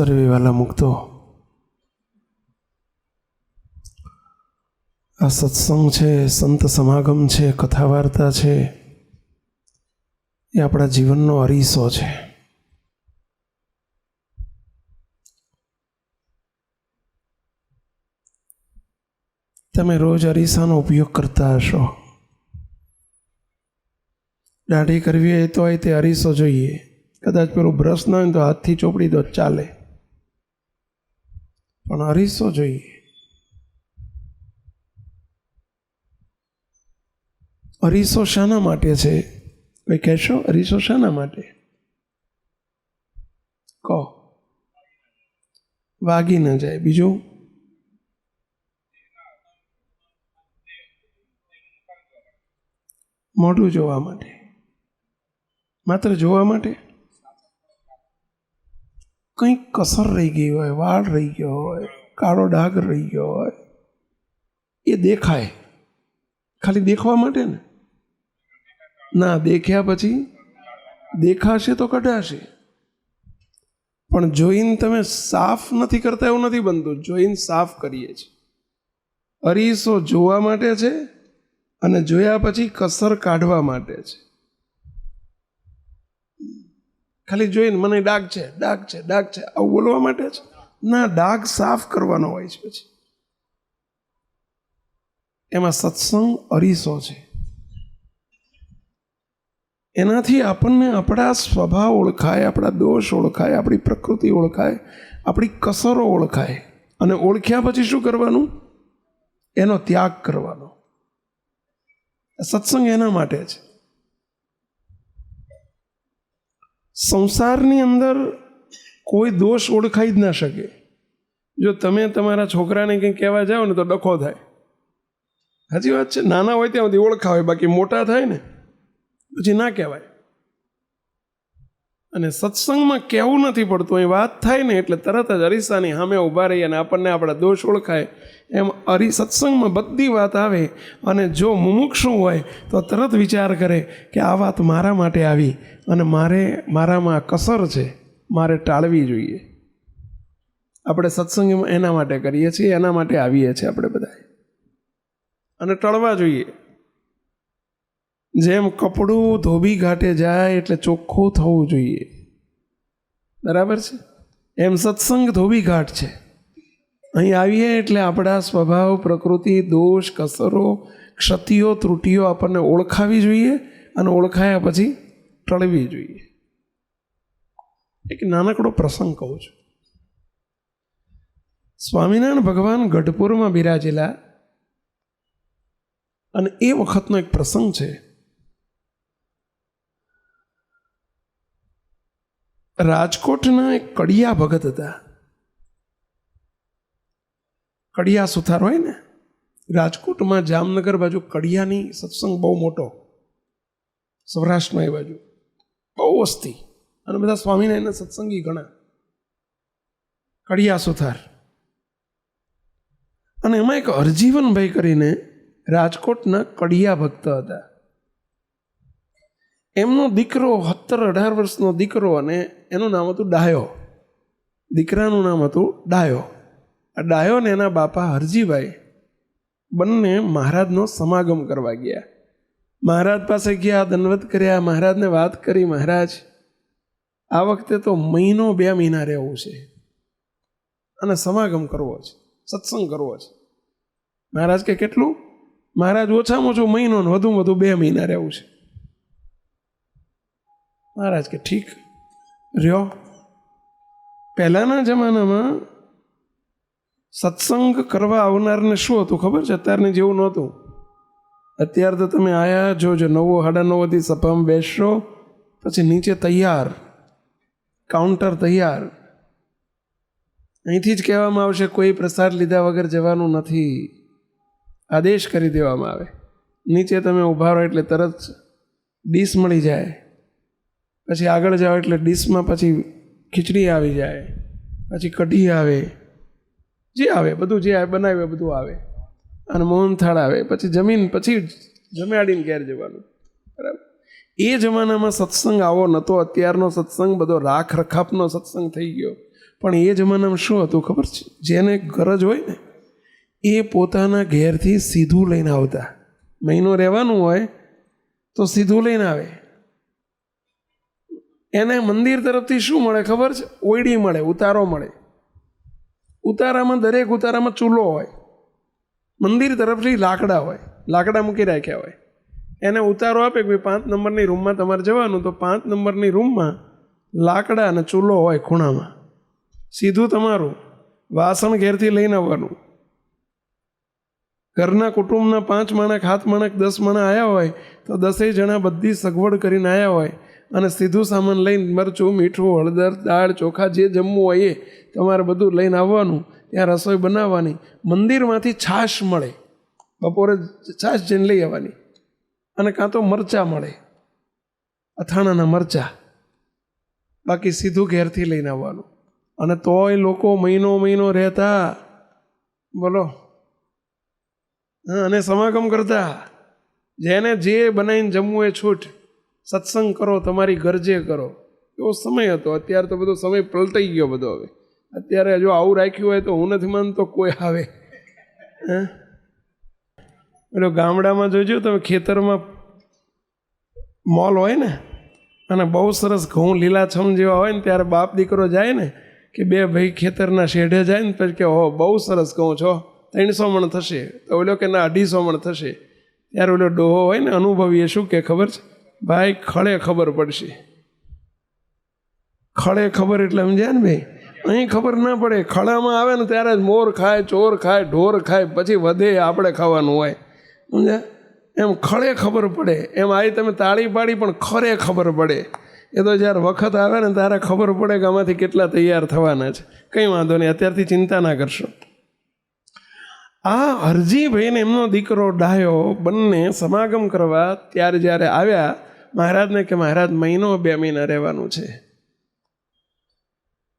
સર્વે વાલા મુક્તો, આ સત્સંગ છે, સંત સમાગમ છે, કથા વાર્તા છે, એ આપણા જીવનનો અરીસો છે. તમે રોજ અરીસાનો ઉપયોગ કરતા હશો. દાઢી કરવી હોય તો તે અરીસો જોઈએ. કદાચ પેલું બ્રશ ના હોય તો હાથથી ચોપડી દો ચાલે, પણ અરીસો જોઈએ. અરીસો શાના માટે છે? કોઈ કહેશો અરીસો શાના માટે? કહો. વાગી ન જાય. બીજું? મોઢું જોવા માટે. માત્ર જોવા માટે? કંઈક કસર રહી ગઈ હોય, વાળ રહી ગયો હોય, કાળો ડાઘ રહી ગયો હોય, એ દેખાય. ખાલી દેખવા માટે ને? ના, દેખ્યા પછી દેખાશે તો કઢાશે. પણ જોઈને તમે સાફ નથી કરતા એવું નથી બનતું. જોઈને સાફ કરીએ છીએ. અરીસો જોવા માટે છે અને જોયા પછી કસર કાઢવા માટે છે. ખાલી જોઈને મને ડાઘ છે, ડાઘ છે, ડાઘ છે આવું બોલવા માટે છે? ના, ડાઘ સાફ કરવાનો હોય છે. પછી એમાં સત્સંગ અરીસો છે. એનાથી આપણને આપણા સ્વભાવ ઓળખાય, આપણા દોષ ઓળખાય, આપણી પ્રકૃતિ ઓળખાય, આપણી કસરો ઓળખાય. અને ઓળખ્યા પછી શું કરવાનું? એનો ત્યાગ કરવાનો. સત્સંગ એના માટે છે. સંસારની અંદર કોઈ દોષ ઓળખાઈ જ ના શકે. જો તમે તમારા છોકરાને કંઈ કહેવા જાઓ ને તો ડખો થાય. સાચી વાત છે. નાના હોય ત્યાં સુધી ઓળખાવે, બાકી મોટા થાય ને પછી ના કહેવાય. અને સત્સંગમાં કહેવું નથી પડતું. અહીં વાત થાય ને એટલે તરત જ અરીસાની સામે ઊભા રહી અને આપણને આપણા દોષ ઓળખાય. એમ સત્સંગમાં બધી વાત આવે. અને જો મુમુક્ષુ હોય તો તરત વિચાર કરે કે આ વાત મારા માટે આવી અને મારામાં કસર છે, મારે ટાળવી જોઈએ. આપણે સત્સંગમાં એના માટે કરીએ છીએ, એના માટે આવીએ છીએ આપણે બધા, અને ટળવા જોઈએ. જેમ કપડું ધોબી ઘાટે જાય એટલે ચોખ્ખું થવું જોઈએ, બરાબર છે? એમ સત્સંગ ધોબી ઘાટ છે. અહીં આવીએ એટલે આપણા સ્વભાવ, પ્રકૃતિ, દોષ, કસરો, ક્ષતિઓ, ત્રુટિઓ આપણને ઓળખાવી જોઈએ અને ઓળખાયા પછી ટળવી જોઈએ. એક નાનકડો પ્રસંગ કહું છું. સ્વામિનારાયણ ભગવાન ગઢપુરમાં બિરાજેલા, અને એ વખતનો એક પ્રસંગ છે. રાજકોટના એક કડિયા ભગત હતા. કડિયા સુથાર હોય ને, રાજકોટમાં જામનગર બાજુ કડિયાની સત્સંગ બહુ મોટો, સૌરાષ્ટ્રમાં એ બાજુ બહુ વસ્તી, અને બધા સ્વામિનારાયણના સત્સંગી ઘણા. કડિયા સુથાર. અને એમાં એક હરજીવનભાઈ કરીને રાજકોટના કડિયા ભક્ત હતા. એમનો દીકરો 17-18 વર્ષનો દીકરો, અને એનું નામ હતું ડાયો. દીકરાનું નામ હતું ડાયો. આ ડાયો ને એના બાપા હરજીભાઈ બંને મહારાજનો સમાગમ કરવા ગયા. મહારાજ પાસે ગયા, દંડવત કર્યા, મહારાજને વાત કરી, મહારાજ આ વખતે તો 1 મહિનો 2 મહિના રહેવું છે અને સમાગમ કરવો છે, સત્સંગ કરવો છે. મહારાજ કે કેટલું? મહારાજ ઓછામાં ઓછું 1 મહિનો ને વધુમાં વધુ 2 મહિના રહેવું છે. મહારાજ કે ઠીક રહ્યો. પહેલાંના જમાનામાં સત્સંગ કરવા આવનારને શું હતું ખબર છે? અત્યારને જેવું નહોતું. અત્યારે તો તમે આયા જોજો, 9, 9:30 સભામાં બેસશો, પછી નીચે તૈયાર, કાઉન્ટર તૈયાર. અહીંથી જ કહેવામાં આવશે કોઈ પ્રસાદ લીધા વગર જવાનું નથી, આદેશ કરી દેવામાં આવે. નીચે તમે ઊભા રહો એટલે તરત ડીશ મળી જાય. પછી આગળ જાઓ એટલે ડીશમાં પછી ખીચડી આવી જાય, પછી કઢી આવે, જે આવે બધું, જે બનાવે બધું આવે, અને મોહનથાળ આવે. પછી જમીન પછી જમાડીને ઘેર જવાનું, બરાબર? એ જમાનામાં સત્સંગ આવો નહોતો. અત્યારનો સત્સંગ બધો રાખ રખાપનો સત્સંગ થઈ ગયો. પણ એ જમાનામાં શું હતું ખબર છે? જેને ગરજ હોય ને એ પોતાના ઘેરથી સીધું લઈને આવતા. મહિનો રહેવાનું હોય તો સીધું લઈને આવે. એને મંદિર તરફથી શું મળે ખબર છે? ઓયડી મળે, ઉતારો મળે. ઉતારામાં દરેક ઉતારામાં ચૂલો હોય. મંદિર તરફથી લાકડા હોય, લાકડા મૂકી રાખ્યા હોય. એને ઉતારો આપે કે ભાઈ 5 નંબરની રૂમમાં તમારે જવાનું, તો 5 નંબરની રૂમમાં લાકડા અને ચૂલો હોય ખૂણામાં. સીધું તમારું વાસણ ઘેરથી લઈને આવવાનું. ઘરના કુટુંબના 5 માણસ, 7 માણસ, 10 માણસ આવ્યા હોય તો 10 જણા બધી સગવડ કરીને આવ્યા હોય અને સીધું સામાન લઈને મરચું, મીઠું, હળદર, દાળ, ચોખા જે જમવું હોય એ તમારે બધું લઈને આવવાનું. ત્યાં રસોઈ બનાવવાની. મંદિરમાંથી છાશ મળે, બપોરે છાશ જઈને લઈ આવવાની. અને કાં તો મરચાં મળે, અથાણાના મરચાં. બાકી સીધું ઘેરથી લઈને આવવાનું. અને તોય લોકો મહિનો રહેતા, બોલો. અને સમાગમ કરતા. જેને જે બનાવીને જમવું એ છૂટ. સત્સંગ કરો, તમારી ગરજે કરો. એવો સમય હતો. અત્યારે તો બધો સમય પલટાઈ ગયો બધો. હવે અત્યારે જો આવું રાખ્યું હોય તો હું નથી માનતો કોઈ આવે. પેલો ગામડામાં જોજો તમે, ખેતરમાં મોલ હોય ને અને બહુ સરસ ઘઉં લીલાછમ જેવા હોય ને, ત્યારે બાપ દીકરો જાય ને કે 2 ભાઈ ખેતરના શેઢે જાય ને પછી કે હો બહુ સરસ ઘઉં છો, 300 મણ થશે. તો ઓલો કે ના 250 મણ થશે. ત્યારે ઓલો ડોહો હોય ને અનુભવી, એ શું કે ખબર છે? ભાઈ ખળે ખબર પડશે. ખળે ખબર એટલે સમજ્યા ને ભાઈ? અહીં ખબર ના પડે. ખળામાં આવે ને ત્યારે જ મોર ખાય, ચોર ખાય, ઢોર ખાય, પછી વધે આપણે ખાવાનું હોય. સમજ્યા? એમ ખળે ખબર પડે. એમ આવી તમે તાળી પાડી પણ ખરે ખબર પડે. એ તો જ્યારે વખત આવે ને ત્યારે ખબર પડે કે આમાંથી કેટલા તૈયાર થવાના છે. કંઈ વાંધો નહીં, અત્યારથી ચિંતા ના કરશો. આ હરજીભાઈને એમનો દીકરો ડાયો બંને સમાગમ કરવા ત્યારે જ્યારે આવ્યા, મહારાજને કે મહારાજ 1 મહિનો 2 મહિના રહેવાનું છે.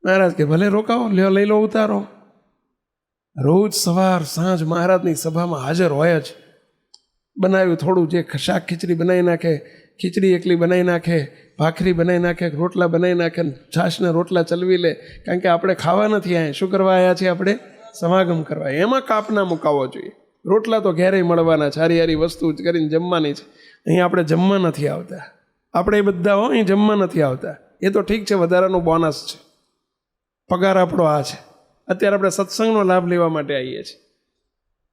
મહારાજ કે ભલે રોકાવો, લઈ લો ઉતારો. રોજ સવાર સાંજ મહારાજની સભામાં હાજર હોય જ. બનાવ્યું થોડું, જે શાક ખીચડી બનાવી નાખે, ખીચડી એકલી બનાવી નાખે, ભાખરી બનાવી નાખે, રોટલા બનાવી નાખે, છાશને રોટલા ચલવી લે. કારણ કે આપણે ખાવા નથી આવ્યા. શું કરવા આવ્યા છીએ આપણે? સમાગમ કરવા. એમાં કાપ ના મુકાવવો જોઈએ. રોટલા તો ઘેરેય મળવાના, સારી સારી વસ્તુ કરીને જમવાની છે. અહીં આપણે જમવા નથી આવતા. આપણે એ બધા અહીં જમવા નથી આવતા. એ તો ઠીક છે, વધારાનું બોનસ છે. પગાર આપણો આ છે. અત્યારે આપણે સત્સંગનો લાભ લેવા માટે આવીએ છીએ.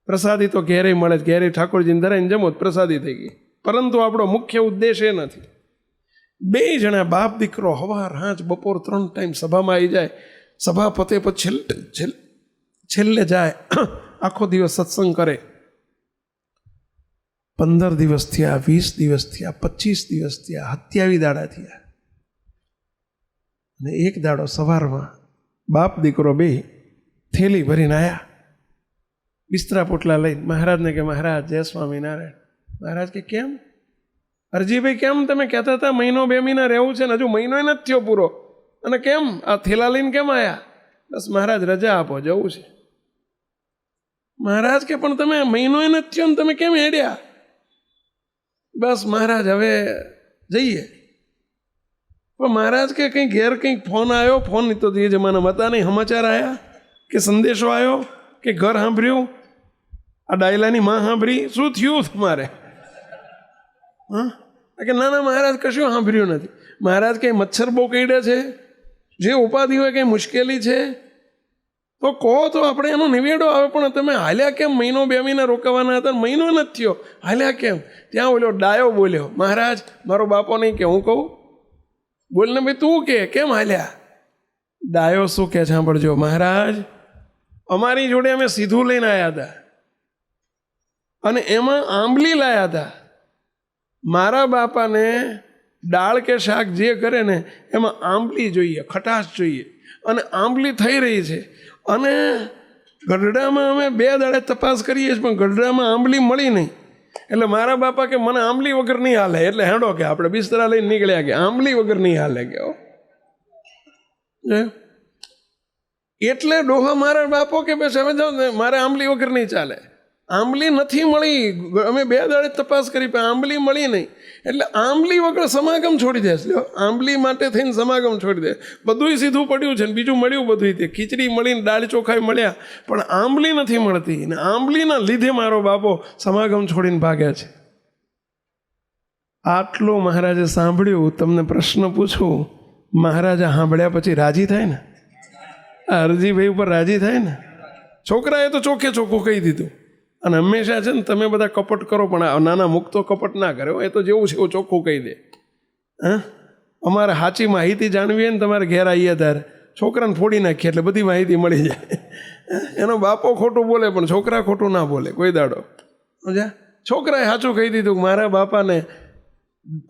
પ્રસાદી તો ઘેરેય મળે છે. ઘેરેય ઠાકોરજીને ધરાઈને જમો પ્રસાદી થઈ ગઈ. પરંતુ આપણો મુખ્ય ઉદ્દેશ એ નથી. 2 જણા બાપ દીકરો સવાર સાંજ બપોર 3 ટાઈમ સભામાં આવી જાય. સભા પતે પછી છેલ્લે જાય, આખો દિવસ સત્સંગ કરે. 15 દિવસ થયા, 20 દિવસ થયા, 25 દિવસ થયા, 27 દાડા થયા. અને એક દાડો સવારમાં બાપ દીકરો 2 થેલી ભરીને આવ્યા, બિસ્તરા પોટલા લઈને. મહારાજને કે મહારાજ જય સ્વામિનારાયણ. મહારાજ કે કેમ હરજીભાઈ, કેમ તમે કહેતા હતા 1 મહિનો 2 મહિના રહેવું છે ને હજુ મહિનો નથી થયો પૂરો, અને કેમ આ થેલા લઈને કેમ આવ્યા? બસ મહારાજ રજા આપો, જવું છે. મહારાજ કે પણ તમે 1 મહિનો નથી થયો ને તમે કેમ હેડ્યા? બસ મહારાજ હવે જઈએ. પણ મહારાજ કે કંઈ ઘેર કંઈક ફોન આવ્યો? ફોન તો એ જમાનામાં હતા નહીં. સમાચાર આવ્યા કે સંદેશો આવ્યો કે ઘર સાંભળ્યું, આ ડાયલાની માં સાંભળી? શું થયું તમારે? કે ના ના મહારાજ કશું સાંભળ્યું નથી. મહારાજ કંઈ મચ્છર બહુ કરડ્યા છે, જે ઉપાધિ હોય કંઈ મુશ્કેલી છે તો કહો તો આપણે એનો નિવેડો આવે. પણ તમે હાલ્યા કેમ? 1 મહિનો 2 મહિના રોકાવાના હતા, મહિનો નથી થયો, હાલ્યા કેમ? ત્યાં ઓલો ડાયો બોલ્યો, મહારાજ મારો બાપો નહીં કે હું કહું? બોલને ભાઈ તું કે કેમ હાલ્યા? ડાયો શું કે સાંભળજો, મહારાજ અમારી જોડે અમે સીધું લઈને આવ્યા હતા અને એમાં આંબલી લાયા હતા. મારા બાપાને દાળ કે શાક જે કરે ને એમાં આંબલી જોઈએ, ખટાશ જોઈએ, અને આંબલી થઈ રહી છે. અને ગઢડામાં અમે 2 દાડે તપાસ કરીએ છીએ પણ ગઢડામાં આંબલી મળી નહીં. એટલે મારા બાપા કે મને આંબલી વગર નહીં હાલે. એટલે હેડો કે આપણે બિસ્તરા લઈને નીકળ્યા કે આંબલી વગર નહીં હાલે કે. એટલે ડોહા મારા બાપો કે બસ હવે જાઓ ને, મારે આંબલી વગર નહીં ચાલે. આંબલી નથી મળી. અમે 2 દાડે તપાસ કરી પણ આંબલી મળી નહીં. એટલે આંબલી વગર સમાગમ છોડી દે. આંબલી માટે થઈને સમાગમ છોડી દે. બધું સીધું પડ્યું છે ને બીજું મળ્યું બધું. તે ખીચડી મળીને દાળ ચોખાઈ મળ્યા પણ આંબલી નથી મળતી. ને આંબલીના લીધે મારો બાપો સમાગમ છોડીને ભાગ્યા છે. આટલું મહારાજે સાંભળ્યું. તમને પ્રશ્ન પૂછું, મહારાજા સાંભળ્યા પછી રાજી થાય ને? આ હરજીભાઈ ઉપર રાજી થાય ને? છોકરાએ તો ચોખ્ખે ચોખ્ખું કહી દીધું. અને હંમેશા છે ને તમે બધા કપટ કરો પણ નાના મુક્તો કપટ ના કરે. એ તો જેવું છે એવું ચોખ્ખું કહી દે. હા, અમારે સાચી માહિતી જાણવી હોય ને તમારે ઘેર આવીએ ત્યારે છોકરાને ફોડી નાખીએ એટલે બધી માહિતી મળી જાય. એનો બાપો ખોટું બોલે પણ છોકરા ખોટું ના બોલે કોઈ દાડો. સમજ્યા? છોકરાએ સાચું કહી દીધું કે મારા બાપાને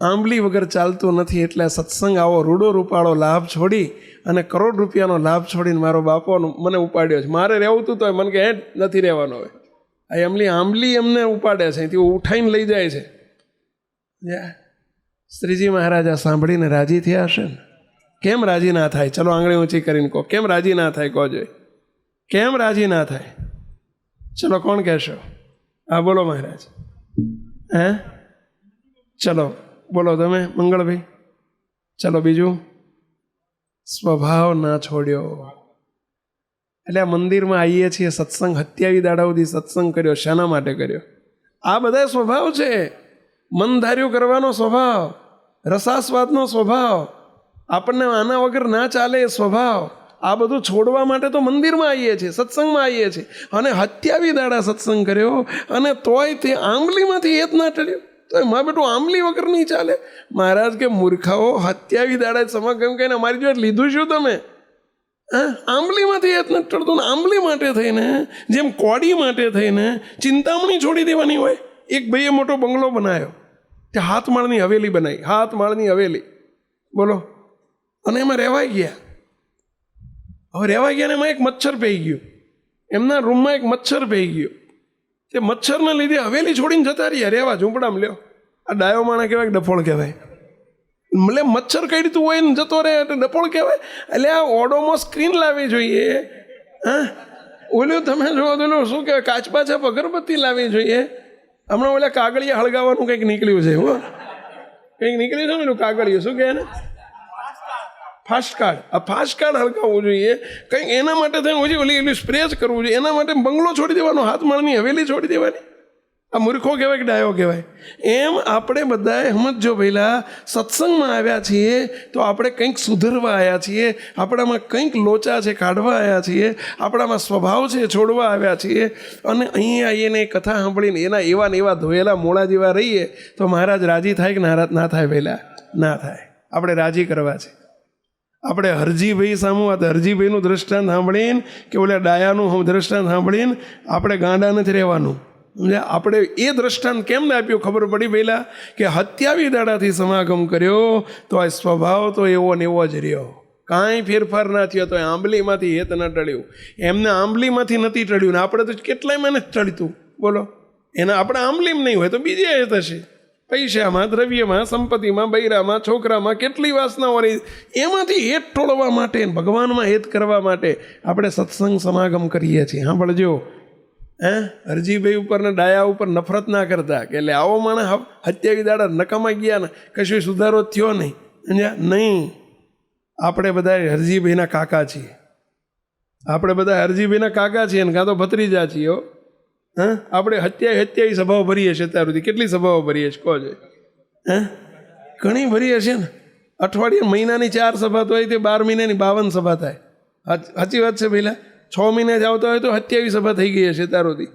આંબલી વગર ચાલતું નથી. એટલે સત્સંગ આવો રૂડો રૂપાળો લાભ છોડી અને કરોડ રૂપિયાનો લાભ છોડીને મારો બાપો મને ઉપાડ્યો છે. મારે રહેવું હતું તો મને કે નથી રહેવાનું. હવે આ આંબલી એમને ઉપાડે છે, તે ઉઠાઈને લઈ જાય છે. શ્રીજી મહારાજા સાંભળીને રાજી થયા હશે ને? કેમ રાજી ના થાય? ચલો આંગળી ઊંચી કરીને કહો, કેમ રાજી ના થાય? કહો જોઈએ, કેમ રાજી ના થાય? ચલો કોણ કહેશો? હા બોલો મહારાજ. હે ચલો બોલો તમે મંગળભાઈ. ચલો બીજું. સ્વભાવ ના છોડ્યો. એટલે આ મંદિરમાં આવીએ છીએ, સત્સંગ 27 દાડા સુધી સત્સંગ કર્યો. શાના માટે કર્યો? આ બધા સ્વભાવ છે. મન ધાર્યું કરવાનો સ્વભાવ, રસાસ્વાદનો સ્વભાવ, આપણને આના વગર ના ચાલે એ સ્વભાવ. આ બધું છોડવા માટે તો મંદિરમાં આવીએ છીએ, સત્સંગમાં આવીએ છીએ. અને 27 દાડા સત્સંગ કર્યો અને તોય તે આંબલીમાંથી એ જ ના ટળ્યો. તો એમાં બેટું આંબલી વગર નહીં ચાલે. મહારાજ કે મૂર્ખાઓ, 27 દાડા સમાગમ કહીને અમારી જોડે લીધું શું તમે? આંબલીમાંથી એ જ નથી ટળતું ને. આંબલી માટે થઈને, જેમ કોડી માટે થઈને ચિંતામણી છોડી દેવાની હોય. એક ભાઈએ મોટો બંગલો બનાવ્યો, તે 7 માળની હવેલી બનાવી. 7 માળની હવેલી, બોલો. અને એમાં રહેવાઈ ગયા. હવે રહેવાઈ ગયા ને એમાં એક મચ્છર પેઈ ગયું. એમના રૂમમાં એક મચ્છર પેઈ ગયો. તે મચ્છરના લીધે હવેલી છોડીને જતા રહ્યા રહેવા ઝૂંપડામાં. લ્યો, આ ડાયો માણા કહેવાય કે ડફોળ કહેવાય? એટલે મચ્છર કઈ રીતું હોય ને જતો રહે એટલે ડફોળ કહેવાય. એટલે આ ઓડોમાં સ્ક્રીન લાવવી જોઈએ. હા, ઓલું તમે જો ઓલું શું કહેવાય, કાચબા છાપ અગરબત્તી લાવવી જોઈએ. હમણાં ઓલા કાગળિયા હળગાવવાનું કંઈક નીકળ્યું છે. હો, કંઈક નીકળ્યું છે ને એનું કાગળિયું, શું કહે ને, ફાસ્ટ કાર્ડ. આ ફાસ્ટ કાર્ડ હળગાવવું જોઈએ. કંઈક એના માટે થઈને ઓછી ઓલી સ્પ્રે જ કરવું જોઈએ. એના માટે બંગલો છોડી દેવાનો, 7 માળની હવેલી છોડી દેવાની. આ મૂર્ખો કહેવાય કે ડાયો કહેવાય? એમ આપણે બધાએ સમજો પહેલાં સત્સંગમાં આવ્યા છીએ તો આપણે કંઈક સુધરવા આવ્યા છીએ. આપણામાં કંઈક લોચા છે કાઢવા આવ્યા છીએ. આપણામાં સ્વભાવ છે છોડવા આવ્યા છીએ. અને અહીં આવીને કથા સાંભળીને એના એવા ને એવા ધોયેલા મોળા જેવા રહીએ તો મહારાજ રાજી થાય કે નારાજ ના થાય? પહેલાં ના થાય. આપણે રાજી કરવા છે. આપણે હરજીભાઈ સામું આ હરજીભાઈનું દ્રષ્ટાંત સાંભળીને કે ઓલા ડાયાનું દ્રષ્ટાંત સાંભળીને આપણે ગાંડા નથી રહેવાનું. આપણે એ દ્રષ્ટાંત કેમ ને આપ્યું? ખબર પડી પહેલાં કે 27 દાડાથી સમાગમ કર્યો તો આ સ્વભાવ તો એવો ને એવો જ રહ્યો. કાંઈ ફેરફાર ના થયો. તો આંબલીમાંથી હેત ન ટળ્યું. એમને આંબલીમાંથી નથી ટળ્યું ને આપણે તો કેટલાયમાં નથી ટળતું. બોલો, એના આપણે આંબલીમાં નહીં હોય તો બીજે હેત હશે. પૈસામાં, દ્રવ્યમાં, સંપત્તિમાં, બૈરામાં, છોકરામાં કેટલી વાસનાઓ રહી. એમાંથી હેત ટોળવા માટે, ભગવાનમાં હેત કરવા માટે આપણે સત્સંગ સમાગમ કરીએ છીએ. સાંભળજો, હરજીભાઈ ઉપર ને ડાયા ઉપર નફરત ના કરતા કે એટલે આવો માણસ 27 દાડા નકામા ગયા ને કશું સુધારો થયો નહીં. નહીં, આપણે બધા હરજીભાઈના કાકા છીએ. આપણે બધા હરજીભાઈના કાકા છીએ ને કાં તો ભત્રીજા છીએ. હા, આપણે 27 સભાઓ ભરીએ છીએ અત્યાર સુધી. કેટલી સભાઓ ભરીએ છીએ કહો છે? ઘણી ભરીએ છીએ ને. અઠવાડિયે મહિનાની 4 સભા તો હોય, તે 12 મહિનાની 52 સભા થાય. સાચી વાત છે પહેલાં. 6 મહિને જ આવતા હોય તો 27 સભા થઈ ગઈ હશે ત્યાર સુધી.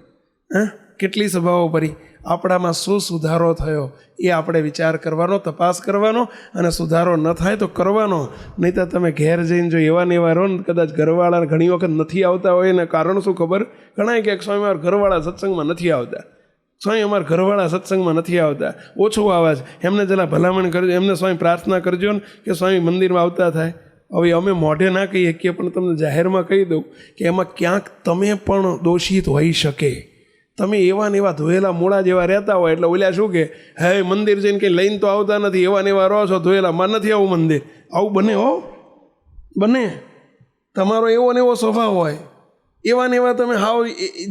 કેટલી સભાઓ ભરી. આપણામાં શું સુધારો થયો એ આપણે વિચાર કરવાનો, તપાસ કરવાનો. અને સુધારો ન થાય તો કરવાનો. નહીં તો તમે ઘેર જઈને જો એવા ને એવા રહો ને, કદાચ ઘરવાળા ઘણી વખત નથી આવતા હોય ને કારણ શું ખબર? ઘણા કે સ્વામી અમારા ઘરવાળા સત્સંગમાં નથી આવતા, સ્વામી અમારા ઘરવાળા સત્સંગમાં નથી આવતા, ઓછું આવાજ. એમને જરા ભલામણ કરજો, એમને સ્વામી પ્રાર્થના કરજો ને કે સ્વામી મંદિરમાં આવતા થાય. હવે અમે મોઢે ના કહીએ કે પણ તમને જાહેરમાં કહી દઉં કે એમાં ક્યાંક તમે પણ દોષિત હોઈ શકે. તમે એવા ને એવા ધોયેલા મોડા જેવા રહેતા હોય એટલે ઓલ્યા શું કે હે મંદિર જઈને કંઈ લઈને તો આવતા નથી, એવા ને એવા રહો છો ધોયેલા, માં નથી આવું મંદિર. આવું બને? હો, બને. તમારો એવો ને એવો સ્વભાવ હોય, એવા ને એવા તમે હાવ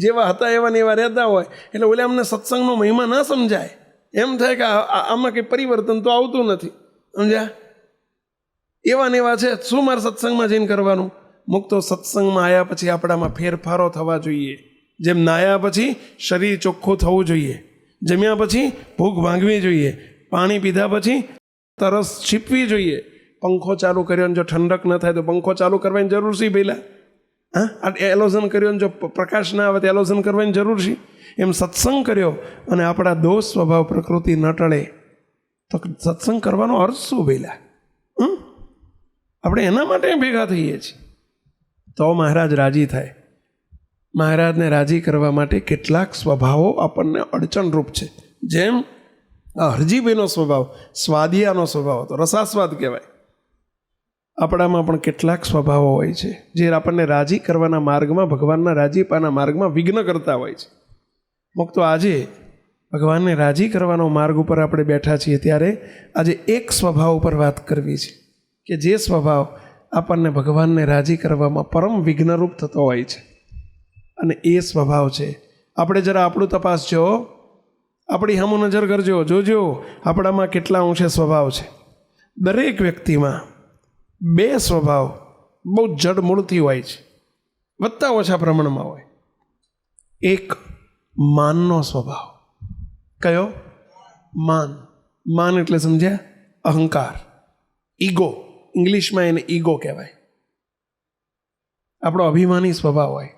જેવા હતા એવા ને એવા રહેતા હોય એટલે ઓલે અમને સત્સંગનો મહિમા ના સમજાય, એમ થાય કે આમાં કંઈ પરિવર્તન તો આવતું નથી, સમજ્યા? એવા ને એવા છે, શું મારે સત્સંગમાં જઈને કરવાનું? મુક્તો સત્સંગમાં આવ્યા પછી આપણામાં ફેરફારો થવા જોઈએ. જેમ નાહ્યા પછી શરીર ચોખ્ખું થવું જોઈએ, જમ્યા પછી ભૂખ ભાંગવી જોઈએ, પાણી પીધા પછી તરસ છીપવી જોઈએ. પંખો ચાલુ કર્યો ને જો ઠંડક ન થાય તો પંખો ચાલુ કરવાની જરૂર છે પહેલાં? હા, એલોઝન કર્યો ને જો પ્રકાશ ના આવે તો એલોઝન કરવાની જરૂર છે? એમ સત્સંગ કર્યો અને આપણા દોષ સ્વભાવ પ્રકૃતિ ન ટળે તો સત્સંગ કરવાનો અર્થ શું પહેલાં? આપણે એના માટે ભેગા થઈએ છીએ તો મહારાજ રાજી થાય. મહારાજને રાજી કરવા માટે કેટલાક સ્વભાવો આપણને અડચણરૂપ છે. જેમ આ હરજીભાઈનો સ્વભાવ સ્વાદિયાનો સ્વભાવ હતો, રસાસ્વાદ કહેવાય. આપણામાં પણ કેટલાક સ્વભાવો હોય છે જે આપણને રાજી કરવાના માર્ગમાં, ભગવાનના રાજીપાના માર્ગમાં વિઘ્ન કરતા હોય છે. મુક્તો આજે ભગવાનને રાજી કરવાનો માર્ગ ઉપર આપણે બેઠા છીએ ત્યારે આજે એક સ્વભાવ ઉપર વાત કરવી છે કે જે સ્વભાવ આપણને ભગવાનને રાજી કરવામાં પરમ વિઘ્નરૂપ થતો હોય છે. અને એ સ્વભાવ છે, આપણે જરા આપણું તપાસજો, આપણી સામું નજર કરજો, જોજો આપણામાં કેટલા અંશે સ્વભાવ છે. દરેક વ્યક્તિમાં બે સ્વભાવ બહુ જડમૂળથી હોય છે, વધતા ઓછા પ્રમાણમાં હોય. એક માનનો સ્વભાવ. કયો? માન. માન એટલે સમજ્યા? અહંકાર, ઈગો. ઇંગ્લિશમાં એને ઈગો કહેવાય. આપણો અભિમાની સ્વભાવ હોય.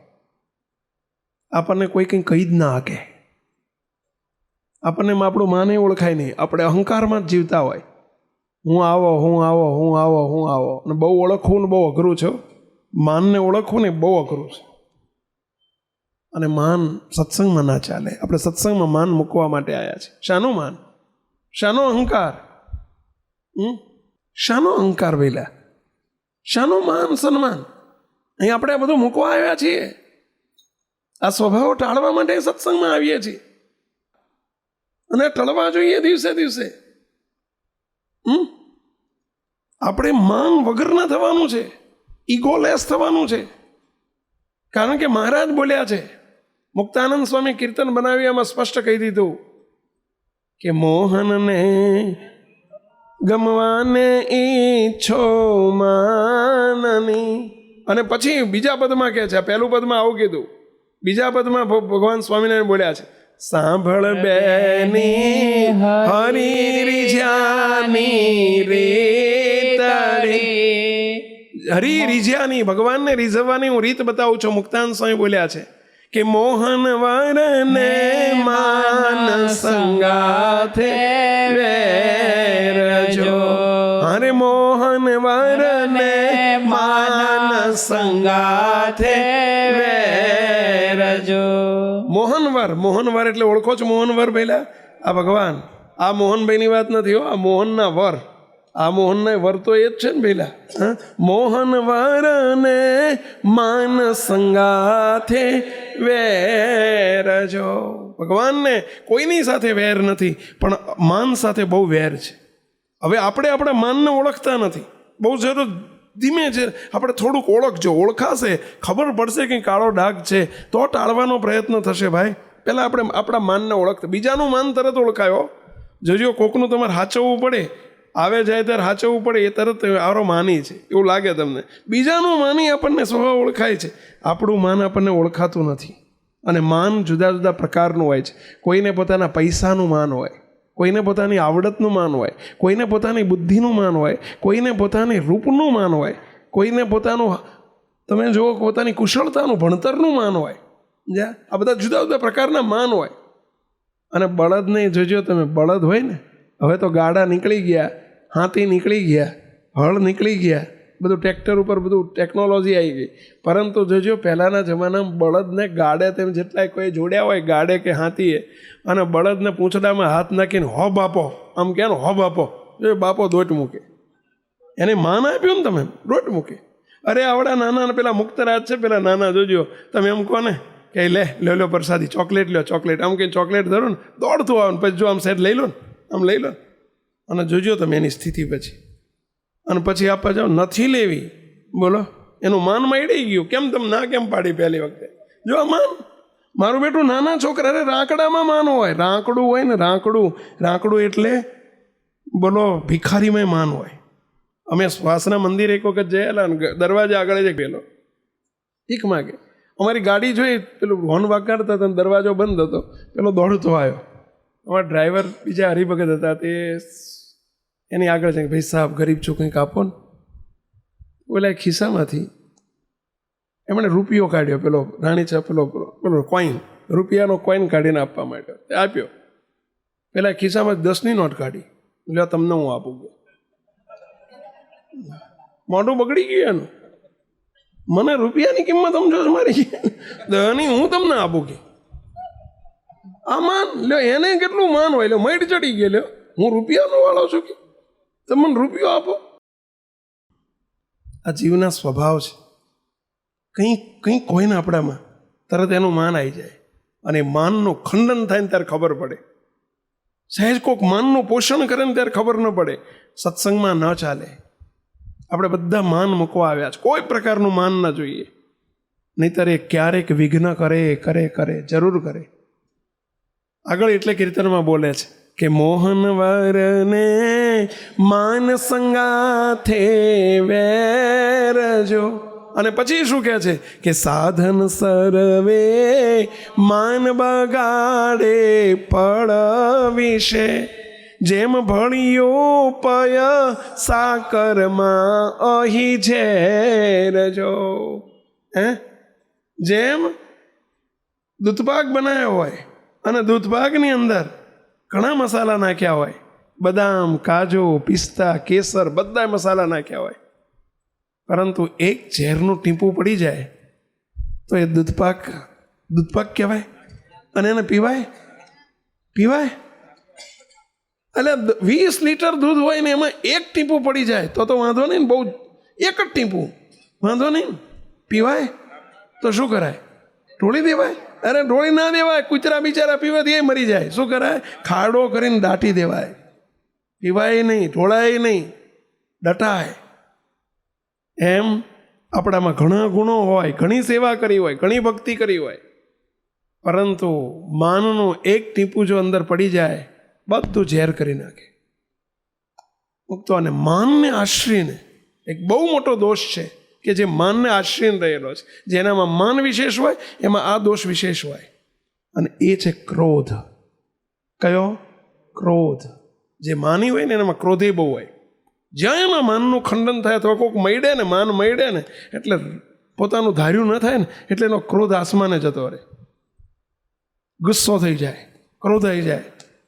આપણને કોઈ કંઈ કહી જ ના શકે, આપણને આપણું માને ઓળખાય નહીં, આપણે અહંકારમાં જ જીવતા હોય. હું આવો, હું આવો, હું આવો, હું આવો. અને બહુ ઓળખવું ને બહુ અઘરું છે. માનને ઓળખવું ને બહુ અઘરું છે. અને માન સત્સંગમાં ના ચાલે. આપણે સત્સંગમાં માન મૂકવા માટે આવ્યા છે. શાનું માન? શાનો અહંકાર? શાનો અહંકાર વેલા? શાનું માન સન્માન? અહીં આપણે આ બધું મૂકવા આવ્યા છીએ. આ સ્વભાવો ટાળવા માટે સત્સંગમાં આવીએ છીએ અને ટળવા જોઈએ દિવસે દિવસે. આપણે માન વગરના થવાનું છે, ઈગોલેસ થવાનું છે. કારણ કે મહારાજ બોલ્યા છે, મુક્તાનંદ સ્વામી કીર્તન બનાવી એમાં સ્પષ્ટ કહી દીધું કે મોહનને ગમવાને ઈચ્છો માનની. અને પછી બીજા પદમાં કહે છે, પહેલું પદમાં આવું કીધું, બીજા પદમાં ભગવાન સ્વામિનારાયણ બોલ્યા છે, સાંભળ બેની હરી રીઝ્યાની રીતડી. હરી રીઝ્યાની, ભગવાનને રીઝવવાની હું રીત બતાવું છું. મુક્તાનંદ સ્વામી બોલ્યા છે કે મોહન વરને માન સંગાથે વેરજો. અરે મોહન વરને માન સંગાથે વેરજો. મોહનવર, મોહનવર એટલે ઓળખો છો મોહનવર પહેલા? આ ભગવાન, આ મોહનભાઈની વાત નથી હો, આ મોહનના વર. આ મોહનના વર તો એ જ છે ને પહેલા. મોહનવર ને માન સંગાથે વેરજો. ભગવાનને કોઈની સાથે વેર નથી, પણ માન સાથે બહુ વેર છે. હવે આપણે આપણા માનને ઓળખતા નથી, બહુ જરૂર ધીમે છે. આપણે થોડુંક ઓળખજો, ઓળખાશે, ખબર પડશે કે કાળો ડાઘ છે તો ટાળવાનો પ્રયત્ન થશે. ભાઈ પહેલાં આપણે આપણા માનને ઓળખતા, બીજાનું માન તરત ઓળખાયો. જોજો કોકનું તમારે હાચવવું પડે, આવે જાય ત્યારે હાચવવું પડે, એ તરત આરો માની છે એવું લાગે તમને. બીજાનું માની આપણને સ્વભાવ ઓળખાય છે, આપણું માન આપણને ઓળખાતું નથી. અને માન જુદા જુદા પ્રકારનું હોય છે. કોઈને પોતાના પૈસાનું માન હોય, કોઈને પોતાની આવડતનું માન હોય, કોઈને પોતાની બુદ્ધિનું માન હોય, કોઈને પોતાની રૂપનું માન હોય, કોઈને પોતાનું, તમે જુઓ, પોતાની કુશળતાનું, ભણતરનું માન હોય. આ બધા જુદા જુદા પ્રકારના માન હોય. અને બળદને જોજો તમે, બળદ હોય ને, હવે તો ગાડા નીકળી ગયા, હાથી નીકળી ગયા, હળ નીકળી ગયા, બધું ટ્રેક્ટર ઉપર બધું ટેકનોલોજી આવી ગઈ. પરંતુ જોજો પહેલાંના જમાનામાં બળદને ગાડે તેમ જેટલાય કોઈ જોડ્યા હોય, ગાડે કે હાથીએ, અને બળદને પૂંછડામાં હાથ નાખીને હો બાપો આમ કહે ને, હો બાપો, જો બાપો દોટ મૂકે. એને માન આપ્યું ને તમે, દોટ મૂકે. અરે આવડા નાના પેલા મુક્તરાજ છે, પેલા નાના જોજો તમે, એમ કહો ને કે લે લો પ્રસાદી, ચોકલેટ લ્યો, ચોકલેટ, આમ કંઈ ચોકલેટ ધરો ને દોડતું આવે ને પછી જો આમ સાઈડ લઈ લો ને, આમ લઈ લો. અને જોજો તમે એની સ્થિતિ પછી, અને પછી આપવા જાઓ નથી લેવી, બોલો એનું માન મળી ગયું. કેમ તમે ના કેમ પાડી પહેલી વખતે? જો આ માન, મારું બેટું નાના છોકરા, અરે રાંકડામાં માન હોય, રાંકડું હોય ને, રાંકડું એટલે બોલો ભિખારીમાં માન હોય. અમે શ્વાસના મંદિર એક વખત જયેલા ને દરવાજા આગળ જ ગયેલો, ભીખ માગે. અમારી ગાડી જોઈ, પેલું હોર્ન વગાડતા હતા, દરવાજો બંધ હતો, પેલો દોડતો આવ્યો. અમારા ડ્રાઈવર બીજા હરિભગત હતા, તે એની આગળ છે, ભાઈ સાહેબ ગરીબ છો કંઈક આપો ને. ઓલા ખિસ્સામાંથી એમણે રૂપિયો કાઢ્યો, પેલો રાણી છે, પેલો કોઈન, રૂપિયાનો કોઈન કાઢીને આપવા માટે આપ્યો. પેલા ખિસ્સામાં 10ની નોટ કાઢી, એટલે તમને હું આપું. મોઢું બગડી ગયું એનું. મને રૂપિયાની કિંમત સમજો છો મારી? દહની હું તમને આપું કે આ માન લ્યો, એને કેટલું માન હોય, લ્યો મૈડ ચડી ગયો, લ્યો હું રૂપિયાનો વાળો છું કે તમે મને રૂપિયો આપો. આ જીવના સ્વભાવ છે. કંઈક હોય ને આપણામાં, તરત એનું માન આવી જાય, અને માનનું ખંડન થાય ને ત્યારે ખબર પડે. સહેજ કોઈક માનનું પોષણ કરે ને ત્યારે ખબર ન પડે. સત્સંગમાં ન ચાલે. આપણે બધા માન મૂકવા આવ્યા છે, કોઈ પ્રકારનું માન ન જોઈએ, નહીંતર એ ક્યારેક વિઘ્ન કરે જરૂર કરે. આગળ એટલે કીર્તનમાં બોલે છે કે મોહન વરને માન સંગાથે વેરજો. અને પછી શું કહે છે કે સાધન સર્વે માન બગાડે પળ વિશે, જેમ ભળિયો પય સાકરમાં અહીં ઝેરજો. જેમ દૂધપાક બનાવ્યો હોય અને દૂધપાકની અંદર ઘણા મસાલા નાખ્યા હોય, બદામ, કાજુ, પિસ્તા, કેસર, બધા મસાલા નાખ્યા હોય, પરંતુ એક ઝેરનું ટીપું પડી જાય તો એ દૂધપાક કહેવાય અને એને પીવાય? એટલે 20 લીટર દૂધ હોય ને એમાં એક ટીપું પડી જાય તો વાંધો નહીં ને, બહુ એક જ ટીપું વાંધો નહીં, પીવાય? તો શું કરાય? ઢોળી દેવાય? અરે ઢોળી ના દેવાય, કૂતરા બિચારા પીવાથી એ મરી જાય. શું કરાય? ખાડો કરીને દાટી દેવાય. પીવાય નહીં, ઢોળાય નહીં, દટાય. એમ આપણામાં ઘણા ગુણો હોય, ઘણી સેવા કરી હોય, ઘણી ભક્તિ કરી હોય, પરંતુ માનનું એક ટીપું જો અંદર પડી જાય બધું ઝેર કરી નાખે. મુક્તો અને માનને આશ્રયને એક બહુ મોટો દોષ છે કે જે માનને આશ્રયને રહેલો છે. જેનામાં માન વિશેષ હોય એમાં આ દોષ વિશેષ હોય, અને એ છે ક્રોધ. કયો? ક્રોધ. જે માની હોય ને એનામાં ક્રોધે બહુ હોય. જ્યાં એમાં માનનું ખંડન થાય અથવા કોઈક મયડે ને, માન મયડે ને એટલે પોતાનું ધાર્યું ન થાય ને એટલે એનો ક્રોધ આસમાને જતો રહે, ગુસ્સો થઈ જાય, ક્રોધ આવી જાય,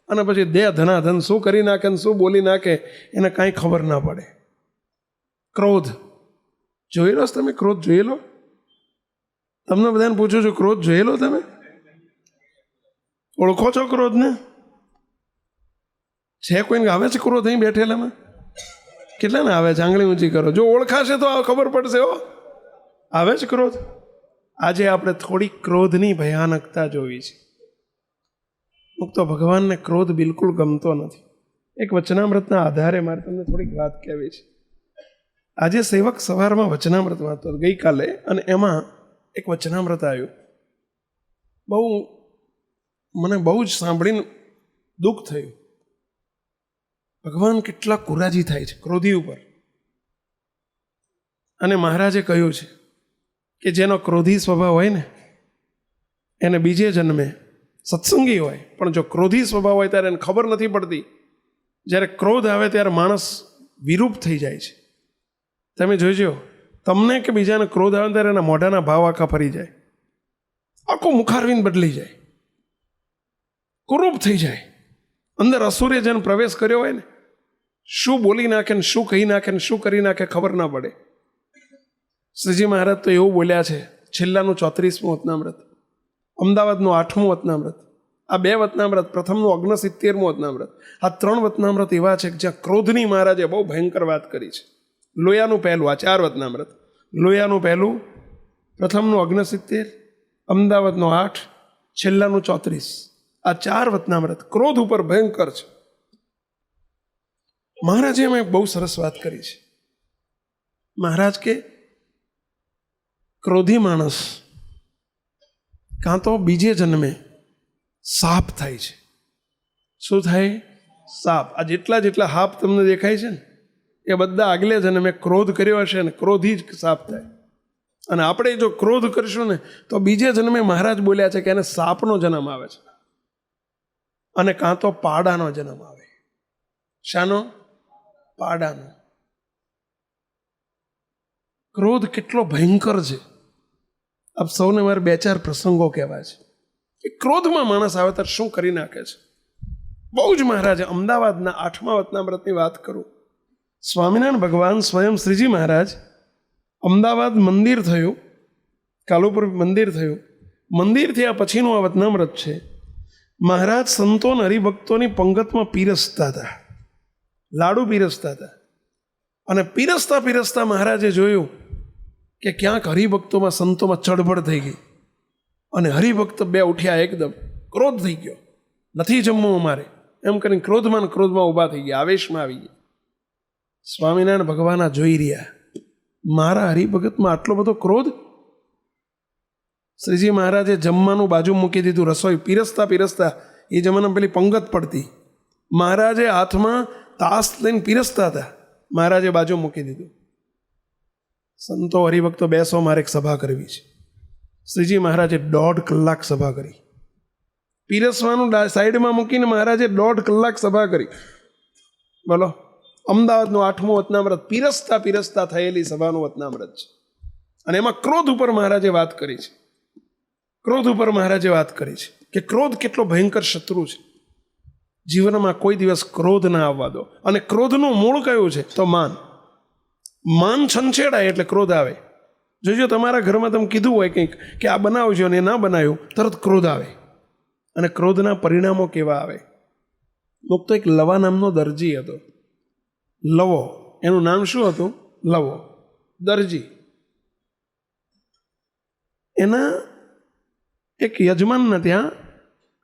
અને પછી દેહ ધનાધન શું કરી નાખે ને શું બોલી નાખે એને કાંઈ ખબર ના પડે. ક્રોધ જોયેલો છે તમે? ક્રોધ જોયેલો? તમને બધાને પૂછું છું, ક્રોધ જોયેલો તમે? ઓળખો છો ક્રોધને? છે કોઈને આવે છે ક્રોધ અહીં બેઠેલામાં? કેટલાને આવે છે? આંગળી ઊંચી કરો. જો ઓળખાશે તો ખબર પડશે. આવે છે ક્રોધ? આજે આપણે થોડી ક્રોધની ભયાનકતા જોઈ છે. મુક્તો ભગવાનને ક્રોધ બિલકુલ ગમતો નથી. એક વચનામૃતના આધારે મારે તમને થોડીક વાત કહેવી છે. આજે સેવક સવારમાં વચનામૃત વાંચતો ગઈકાલે, અને એમાં એક વચનામૃત આવ્યું. મને બહુ જ સાંભળીને દુઃખ થયું. ભગવાન કેટલા કુરાજી થાય છે ક્રોધી ઉપર. અને મહારાજે કહ્યું છે કે જેનો ક્રોધી સ્વભાવ હોય ને એને બીજે જન્મે સત્સંગી હોય, પણ જો ક્રોધી સ્વભાવ હોય ત્યારે એને ખબર નથી પડતી. જ્યારે ક્રોધ આવે ત્યારે માણસ વિરૂપ થઈ જાય છે. તમે જોઈજો, તમને કે બીજાને ક્રોધ આવે ત્યારે એના મોઢાના ભાવ આખા ફરી જાય, આખું મુખારવિંદ બદલી જાય, કુરૂપ થઈ જાય. અંદર અસુરે જેને પ્રવેશ કર્યો હોય ને, શું બોલી નાખે ને શું કહી નાખે ને શું કરી નાખે ખબર ના પડે. શ્રીજી મહારાજ તો એવું બોલ્યા છે, છેલ્લાનું 34મું વચનામૃત, અમદાવાદનું 8મું વચનામૃત, આ 2 વચનામૃત, પ્રથમનું 69મું વચનામૃત, આ 3 વચનામૃત એવા છે કે જ્યાં ક્રોધની મહારાજે બહુ ભયંકર વાત કરી છે. લોયાનું પહેલું, આ 4 વચનામૃત, લોયાનું પહેલું, પ્રથમનું 69, અમદાવાદનું 8, છેલ્લાનું 34, આ 4 વચનામૃત ક્રોધ ઉપર ભયંકર છે. મહારાજે એમાં બહુ સરસ વાત કરી છે. મહારાજ કે ક્રોધી માણસ કાં તો બીજે જન્મે સાપ થાય છે. શું થાય? સાપ. આ જેટલા જેટલા સાપ તમને દેખાય છે ને એ બધા આગલે જન્મે ક્રોધ કર્યો હશે ને ક્રોધી જ સાપ થાય. અને આપણે જો ક્રોધ કરશું ને તો બીજે જન્મે મહારાજ બોલ્યા છે કે એને સાપનો જન્મ આવે છે, અને કાં તો પાડાનો જન્મ આવે. શાનો? પાડાનો. ક્રોધ કેટલો ભયંકર છે. આપ સૌને મારે 2-4 પ્રસંગો કહેવા છે કે ક્રોધમાં માણસ આવે ત્યારે શું કરી નાખે છે. બહુ જ મહારાજે અમદાવાદના 8મા વતનામૃતની વાત કરું. સ્વામિનારાયણ ભગવાન સ્વયં શ્રીજી મહારાજ અમદાવાદ મંદિર થયું, કાલુપુર મંદિર થયું, મંદિર થયા પછીનું આ વતનામૃત છે. મહારાજ સંતોન હરિભક્તોની પંગતમાં પીરસતા હતા, લાડુ પીરસતા હતા. અને પીરસતા પીરસતા મહારાજે જોયું કે ક્યાંક હરિભક્તોમાં સંતોમાં ચળબળ થઈ ગઈ, અને હરિભક્ત બે ઉઠ્યા, એકદમ ક્રોધ થઈ ગયો, નથી જમવું અમારે એમ કરીને ક્રોધમાં ઊભા થઈ ગયા, આવેશમાં આવી ગયા. સ્વામિનારાયણ ભગવાન જોઈ રહ્યા, મારા હરિભગતમાં આટલો બધો ક્રોધ. શ્રીજી મહારાજે જમવાનું બાજુ મૂકી દીધું, રસોઈ પીરસતા પીરસતા, એ જમાનામાં પેલી પંગત પડતી, મહારાજે હાથમાં તાસ લઈને પીરસતા હતા, મહારાજે બાજુ મૂકી દીધું. સંતો હરિભક્તો બેસો, મારે એક સભા કરવી છે. શ્રીજી મહારાજે 1.5 કલાક સભા કરી. પીરસવાનું સાઈડમાં મૂકીને મહારાજે 1.5 કલાક સભા કરી. બોલો, અમદાવાદનું 8મું વતનામૃત પીરસતા પીરસતા થયેલી સભાનું વતનામૃત છે. અને એમાં ક્રોધ ઉપર મહારાજે વાત કરી છે. ક્રોધ ઉપર મહારાજે વાત કરી છે કે ક્રોધ કેટલો ભયંકર શત્રુ છે. જીવનમાં કોઈ દિવસ ક્રોધ ના આવવા દો. અને ક્રોધનું મૂળ કયું છે? તો માન. માન છંછેડાય એટલે ક્રોધ આવે. જોજો તમારા ઘરમાં તમે કીધું હોય કંઈક કે આ બનાવજો ને ના બનાવ્યું, તરત ક્રોધ આવે. અને ક્રોધના પરિણામો કેવા આવે? તો એક લવા નામનો દરજી હતો. લવો, એનું નામ શું હતું? લવો દરજી. એના એક યજમાનના ત્યાં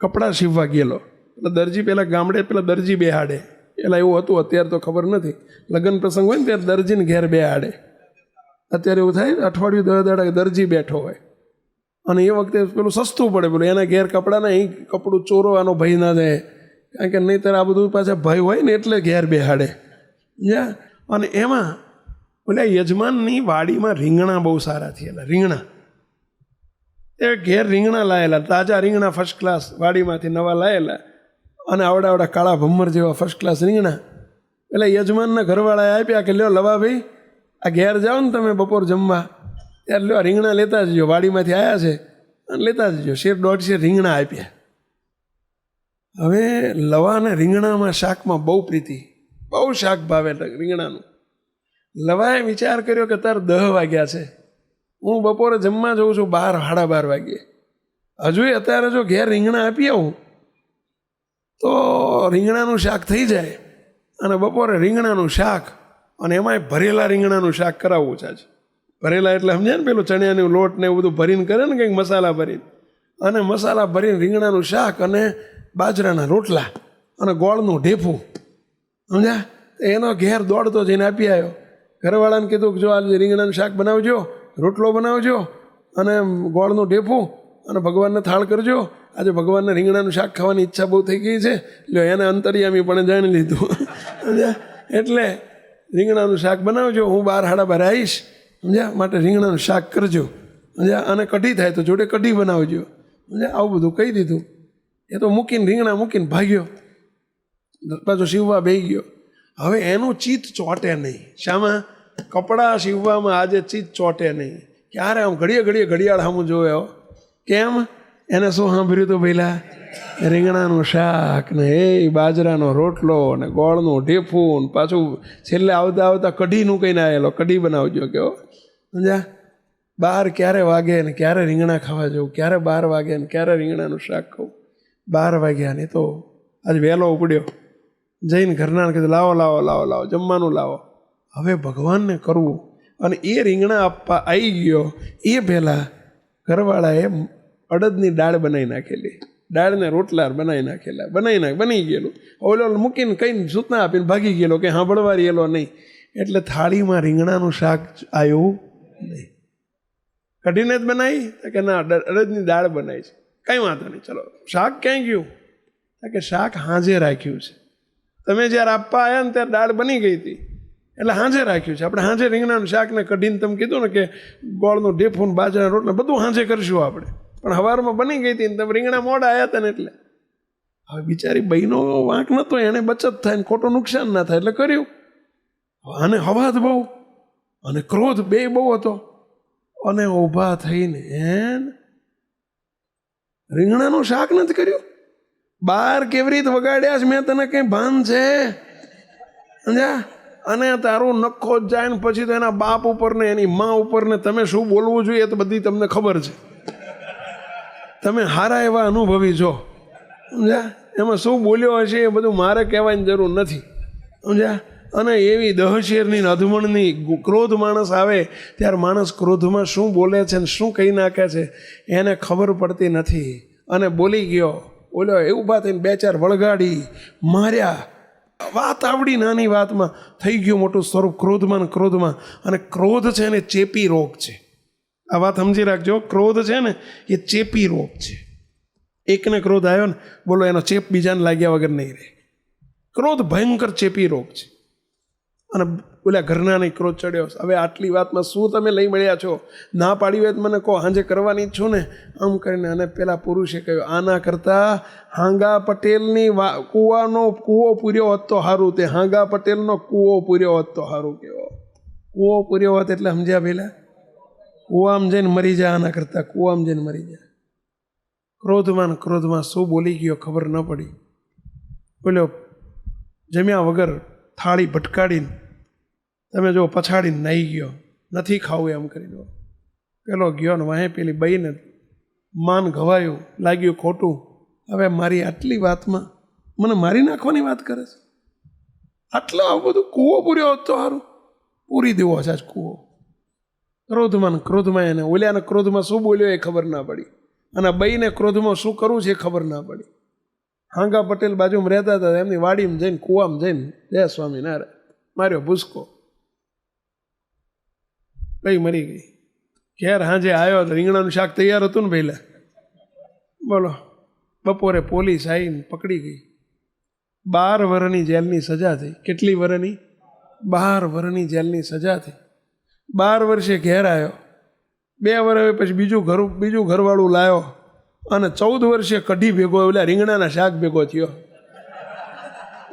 કપડાં સીવવા ગયેલો. એટલે દરજી પેલા ગામડે પેલા દરજી બેહાડે, પેલા એવું હતું, અત્યારે તો ખબર નથી. લગ્ન પ્રસંગ હોય ને ત્યારે દરજીને ઘેર બેહાડે. અત્યારે એવું થાય, અઠવાડિયું 10 દાડા દરજી બેઠો હોય. અને એ વખતે પેલું સસ્તું પડે, પેલું એના ઘેર કપડાં અહીં કપડું ચોરવાનો ભય ના જાય, કારણ કે નહીંતર આ બધું પાછા ભય હોય ને એટલે ઘેર બેહાડે. અને એમાં ઓલા યજમાનની વાડીમાં રીંગણા બહુ સારા થયેલા. રીંગણા એ ઘેર રીંગણા લાયેલા, તાજા રીંગણા ફર્સ્ટ ક્લાસ, વાડીમાંથી નવા લાયેલા, અને આવડા કાળા ભમ્મર જેવા ફર્સ્ટ ક્લાસ રીંગણા. એટલે યજમાનના ઘરવાળાએ આપ્યા કે લ્યો લવા ભાઈ, આ ઘેર જાઓ ને તમે બપોર જમવા, ત્યારે લ્યો રીંગણા લેતા જજો, વાડીમાંથી આવ્યા છે અને લેતા જજો. 1.5 શેર રીંગણા આપ્યા. હવે લવાને રીંગણામાં શાકમાં બહુ પ્રીતિ, બહુ શાક ભાવે રીંગણાનું. લવાએ વિચાર કર્યો કે તાર 10 વાગ્યા છે, હું બપોરે જમવા જઉં છું 12, 12:30 વાગ્યે, હજુ અત્યારે જો ઘેર રીંગણા આપી આવું તો રીંગણાનું શાક થઈ જાય, અને બપોરે રીંગણાનું શાક, અને એમાંય ભરેલા રીંગણાનું શાક કરાવવું છે આજે. ભરેલા એટલે સમજ્યા ને, પેલું ચણિયાનું લોટ ને એવું બધું ભરીને કરે ને કંઈક મસાલા ભરીને, અને મસાલા ભરીને રીંગણાનું શાક, અને બાજરાના રોટલા, અને ગોળનું ઢેફું. સમજ્યા? એનો ઘેર દોડતો જઈને આપી આવ્યો. ઘરવાળાને કીધું કે જો આજે રીંગણાનું શાક બનાવજો, રોટલો બનાવજો, અને ગોળનું ઢેફું, અને ભગવાનને થાળ કરજો. આજે ભગવાનને રીંગણાનું શાક ખાવાની ઈચ્છા બહુ થઈ ગઈ છે, લ્યો એને અંતરિયામી પણ જાણી લીધું. એટલે રીંગણાનું શાક બનાવજો, હું 12, 12:30 આવીશ, સમજ્યા, માટે રીંગણાનું શાક કરજો, સમજ્યા, અને કઢી થાય તો જોડે કઢી બનાવજો, સમજ્યા. આવું બધું કહી દીધું. એ તો મૂકીને રીંગણા મૂકીને ભાગ્યો, પાછો સીવવા બેસી ગયો. હવે એનું ચિત્ત ચોટે નહીં. શામાં? કપડાં સીવવામાં આજે ચિત્ત ચોટે નહીં. ક્યારે આમ ઘડીએ ઘડિયાળ સામું જોયો. કેમ? એને શું સાંભળ્યું હતું પહેલાં? રીંગણાનું શાક ને એ બાજરાનો રોટલો ને ગોળનું ઢેફું, પાછું છેલ્લે આવતા આવતા કઢીનું કહીને આવેલો, કઢી બનાવજો કેવો. સમજ્યા? 12 ક્યારે વાગે ને ક્યારે રીંગણા ખાવા જવું, ક્યારે 12 વાગે ને ક્યારે રીંગણાનું શાક ખાવું. 12 વાગ્યા ને તો આજ વહેલો ઉપડ્યો, જઈને ઘરના કીધું લાવો જમવાનું લાવો. હવે ભગવાનને કરવું, અને એ રીંગણા આપવા આવી ગયો એ પહેલાં ઘરવાળાએ અડદની દાળ બનાવી નાખેલી, દાળને રોટલા બનાવી નાખેલા, બની ગયેલું. ઓલો મૂકીને કહીને સૂચના આપીને ભાગી ગયેલો કે સાંભળવા રહેલો નહીં. એટલે થાળીમાં રીંગણાનું શાક આવ્યું નહીં. કઢીને જ બનાવી કે ના અડદની દાળ બનાવી છે, કંઈ વાંધો નહીં, ચલો શાક ક્યાંય ગયું કે શાક હાંજે રાખ્યું છે, તમે જ્યારે આપવા આવ્યા ને ત્યારે દાળ બની ગઈ હતી એટલે હાંજે રાખ્યું છે, આપણે હાંજે રીંગણાનું શાક ને કઢીને તમે કીધું ને કે ગોળનું ઢેફું બાજરાના રોટલા બધું હાંજે કરશું આપણે, પણ સવારમાં બની ગઈ હતી ને તમે રીંગણા મોડા આવ્યા હતા ને એટલે હવે બિચારી બહેનો વાંક નહોતો, એને બચત થાય ને ખોટું નુકસાન ના થાય એટલે કર્યું. અને હવાદ બહુ અને ક્રોધ બે બહુ હતો અને ઊભા થઈને રીંગણાનું શાક નથી કર્યું, બાર કેવી રીતે વગાડ્યા છે મેં તને કંઈ ભાન છે સમજ્યા? અને તારું નખો જ જાય ને પછી તો એના બાપ ઉપર ને એની મા ઉપર ને તમે શું બોલવું જોઈએ તો બધી તમને ખબર છે, તમે હારા એવા અનુભવી છો સમજ્યા? એમાં શું બોલ્યો હશે એ બધું મારે કહેવાની જરૂર નથી સમજ્યા? અને એવી દહશેરની અધમણની ક્રોધ માણસ આવે ત્યારે માણસ ક્રોધમાં શું બોલે છે ને શું કહી નાખે છે એને ખબર પડતી નથી. અને બોલી ગયો બોલ્યો એવું ઊભા થઈને બે ચાર વળગાડી માર્યા, વાત આવડી નાની વાતમાં થઈ ગયું મોટું સ્વરૂપ ક્રોધમાં ને ક્રોધમાં. અને ક્રોધ છે ને ચેપી રોગ છે, આ વાત સમજી રાખજો, ક્રોધ છે ને એ ચેપી રોગ છે. એકને ક્રોધ આવ્યો ને બોલો એનો ચેપ બીજાને લાગ્યા વગર નહીં રહે. ક્રોધ ભયંકર ચેપી રોગ છે. અને બોલ્યા ઘરના નહીં ક્રોધ ચડ્યો, હવે આટલી વાતમાં શું તમે લઈ મળ્યા છો, ના પાડી હોય તો મને કહો, હાંજે કરવાની જ છું ને આમ કરીને. અને પેલા પુરુષે કહ્યું આના કરતાં હાંગા પટેલની કૂવો પૂર્યો હોત તો સારું, તે હાંગા પટેલનો કૂવો પૂર્યો હોત તો સારું. કેવો કૂવો પૂર્યો હોત એટલે સમજ્યા પેલા? કૂવામાં જઈને મરી જાય, આના કરતાં કૂવામાં જઈને મરી જાય. ક્રોધમાં શું બોલી ગયો ખબર ન પડી. બોલ્યો જમ્યા વગર થાળી ભટકાડીને તમે જો પછાડીને નાહી ગયો, નથી ખાવું એમ કરી દો. પેલો ગયો ને વાહે પેલી બઈને માન ઘવાયું, લાગ્યું ખોટું, હવે મારી આટલી વાતમાં મને મારી નાખવાની વાત કરે છે, આટલા આવું બધું કૂવો પૂર્યો હોત તો સારું, પૂરી દેવો છે આજ કૂવો. ક્રોધમાં એને ઓલ્યાને ક્રોધમાં શું બોલ્યો એ ખબર ના પડી, અને બઈને ક્રોધમાં શું કરવું છે એ ખબર ના પડી. હાંગા પટેલ બાજુમાં રહેતા હતા, એમની વાડીમાં જઈને કૂવામાં જઈને જય સ્વામિનારાયણ માર્યો ભૂસકો, કઈ મરી ગઈ. ઘેર હાંજે આવ્યો તો રીંગણાનું શાક તૈયાર હતું ને પહેલાં, બોલો બપોરે પોલીસ આવીને પકડી ગઈ. 12 વર્ષની જેલની સજા થઈ. કેટલી વર્ષની? 12 વર્ષની જેલની સજા થઈ. 12 વર્ષે ઘેર આવ્યો, 2 વર્ષ પછી બીજું ઘરવાળું લાવ્યો અને 14 વર્ષે કઢી ભેગો ઓલા રીંગણાના શાક ભેગો થયો,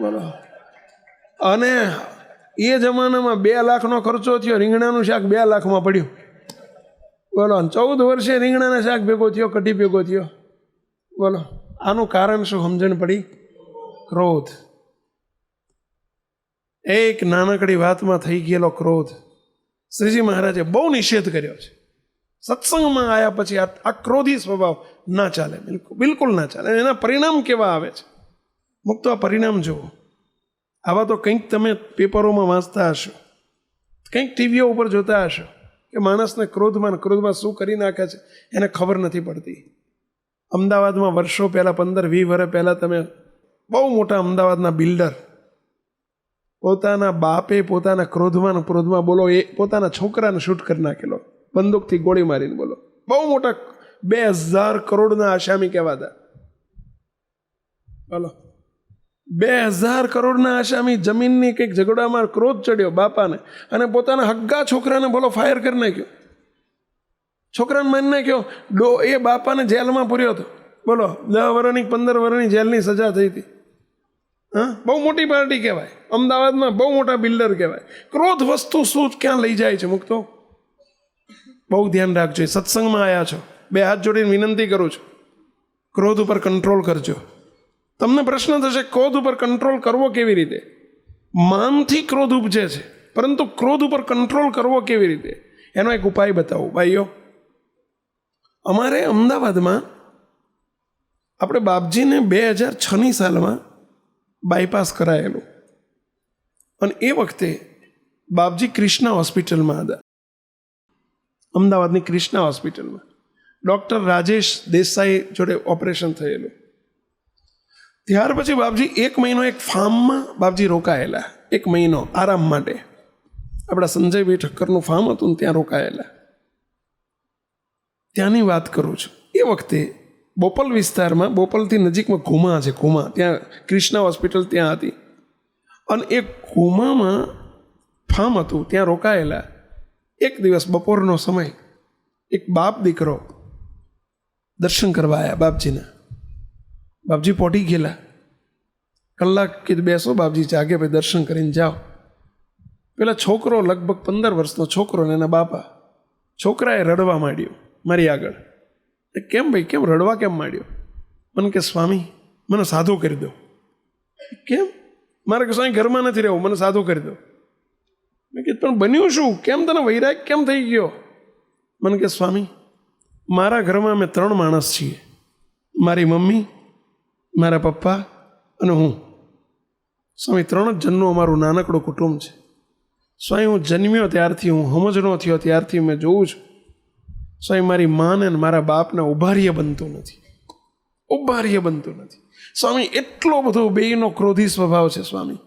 બોલો. અને એ જમાનામાં 2 લાખનો ખર્ચો થયો, રીંગણાનું શાક 2 લાખમાં પડ્યું, બોલો. 14 વર્ષે રીંગણાના શાક ભેગો થયો, કઢી ભેગો થયો, બોલો. આનું કારણ શું સમજણ પડી? ક્રોધ. એક નાનકડી વાતમાં થઈ ગયેલો ક્રોધ. શ્રીજી મહારાજે બહુ નિષેધ કર્યો છે. સત્સંગમાં આવ્યા પછી આ ક્રોધી સ્વભાવ ના ચાલે, બિલકુલ ના ચાલે. એના પરિણામ કેવા આવે છે મુક્તો, આ પરિણામ જુઓ. આવા તો કંઈક તમે પેપરોમાં વાંચતા હશો, કંઈક ટીવીઓ ઉપર જોતા હશો કે માણસને ક્રોધમાં શું કરી નાખે છે એને ખબર નથી પડતી. અમદાવાદમાં વર્ષો પહેલાં 15-20 વર્ષ પહેલાં તમે બહુ મોટા અમદાવાદના બિલ્ડર પોતાના બાપે પોતાના ક્રોધમાં બોલો એ પોતાના છોકરાને શૂટ કરી નાખેલો, બંદૂકથી ગોળી મારીને, બોલો. બહુ મોટા 2000 કરોડના આસામી કહેવાતા, બોલો. 2000 કરોડના આસામી જમીનની કંઈક ઝઘડામાં ક્રોધ ચડ્યો બાપાને અને પોતાના હગ્ગા છોકરાને બોલો ફાયર કરી નાખ્યો, છોકરાને મારી નાખ્યો. એ બાપાને જેલમાં પૂર્યો હતો, બોલો. 10 વર્ષની 15 વર્ષની જેલની સજા થઈ હતી. હા, બહુ મોટી પાર્ટી કહેવાય, અમદાવાદમાં બહુ મોટા બિલ્ડર કહેવાય. ક્રોધ વસ્તુ શું ક્યાં લઈ જાય છે મુક્તો, બહુ ધ્યાન રાખજો. સત્સંગમાં આવ્યા છો, 2 હાથ જોડીને વિનંતી કરું છું, ક્રોધ ઉપર કંટ્રોલ કરજો. તમને પ્રશ્ન થશે ક્રોધ ઉપર કંટ્રોલ કરવો કેવી રીતે? માનથી ક્રોધ ઉપજે છે, પરંતુ ક્રોધ ઉપર કંટ્રોલ કરવો કેવી રીતે એનો એક ઉપાય બતાવું ભાઈઓ. અમારે અમદાવાદમાં આપણે બાપજીને 2006ની સાલમાં બાયપાસ કરાયેલું, અને એ વખતે બાપજી કૃષ્ણા હોસ્પિટલમાં હતા, અમદાવાદની કૃષ્ણા હોસ્પિટલમાં. ડૉક્ટર રાજેશ દેસાઈ જોડે ઓપરેશન થયેલું. ત્યાર પછી બાપજી 1 મહિનો એક ફાર્મમાં બાપજી રોકાયેલા, 1 મહિનો આરામ માટે. આપણા સંજયભાઈ ઠક્કરનું ફાર્મ હતું ને ત્યાં રોકાયેલા. ત્યાંની વાત કરું છું. એ વખતે બોપલ વિસ્તારમાં, બોપલથી નજીકમાં ઘુમા છે, ઘુમા, ત્યાં ક્રિષ્ના હોસ્પિટલ ત્યાં હતી. અને એ ઘુમામાં ફાર્મ હતું, ત્યાં રોકાયેલા. એક દિવસ બપોરનો સમય, એક બાપ દીકરો દર્શન કરવા આવ્યા બાપજીના. બાપજી પોટી ગયેલા, કલાક કીધું બેસો બાપજી જાગે, ભાઈ દર્શન કરીને જાઓ. પેલા છોકરો, લગભગ 15 વર્ષનો છોકરો ને એના બાપા, છોકરાએ રડવા માંડ્યો મારી આગળ. કેમ ભાઈ, કેમ રડવા કેમ માંડ્યો? મને કે સ્વામી મને સાધુ કરી દો. કેમ? મારે કે સ્વામી ઘરમાં નથી રહેવું, મને સાધુ કરી દો. મેં કીધું પણ બન્યું શું? કેમ તને વૈરાગ કેમ થઈ ગયો? મને કે સ્વામી મારા ઘરમાં અમે 3 માણસ છીએ, મારી મમ્મી, મારા પપ્પા અને હું. સ્વામી 3 જ જણનું અમારું નાનકડું કુટુંબ છે. સ્વામી હું જન્મ્યો ત્યારથી, હું સમજણો થયો ત્યારથી મેં જોઉં છું સ્વામી, મારી માને અને મારા બાપને ઉભાર્ય બનતું નથી, ઉભાર્ય બનતું નથી. સ્વામી એટલો બધો બેયનો ક્રોધી સ્વભાવ છે સ્વામી.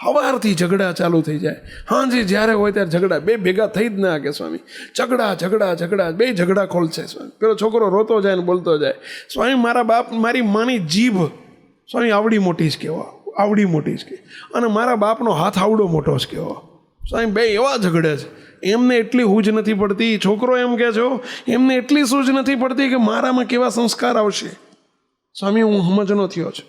સવારથી ઝઘડા ચાલુ થઈ જાય, હાજી જ્યારે હોય ત્યારે ઝઘડા, બે ભેગા થઈ જ ના કે સ્વામી. ઝઘડા ઝઘડા ઝઘડા, બે ઝઘડા ખોલ છે સ્વામી. પેલો છોકરો રોતો જાય ને બોલતો જાય. સ્વામી મારા બાપ, મારી માની જીભ સ્વામી આવડી મોટી જ કહેવા, આવડી મોટી જ કે, અને મારા બાપનો હાથ આવડો મોટો જ કહેવા. સ્વામી બે એવા ઝઘડે છે. એમને એટલી સૂઝ નથી પડતી, છોકરો એમ કહે છો, એમને એટલી સૂઝ નથી પડતી કે મારામાં કેવા સંસ્કાર આવશે. સ્વામી હું સમજનો થયો છું,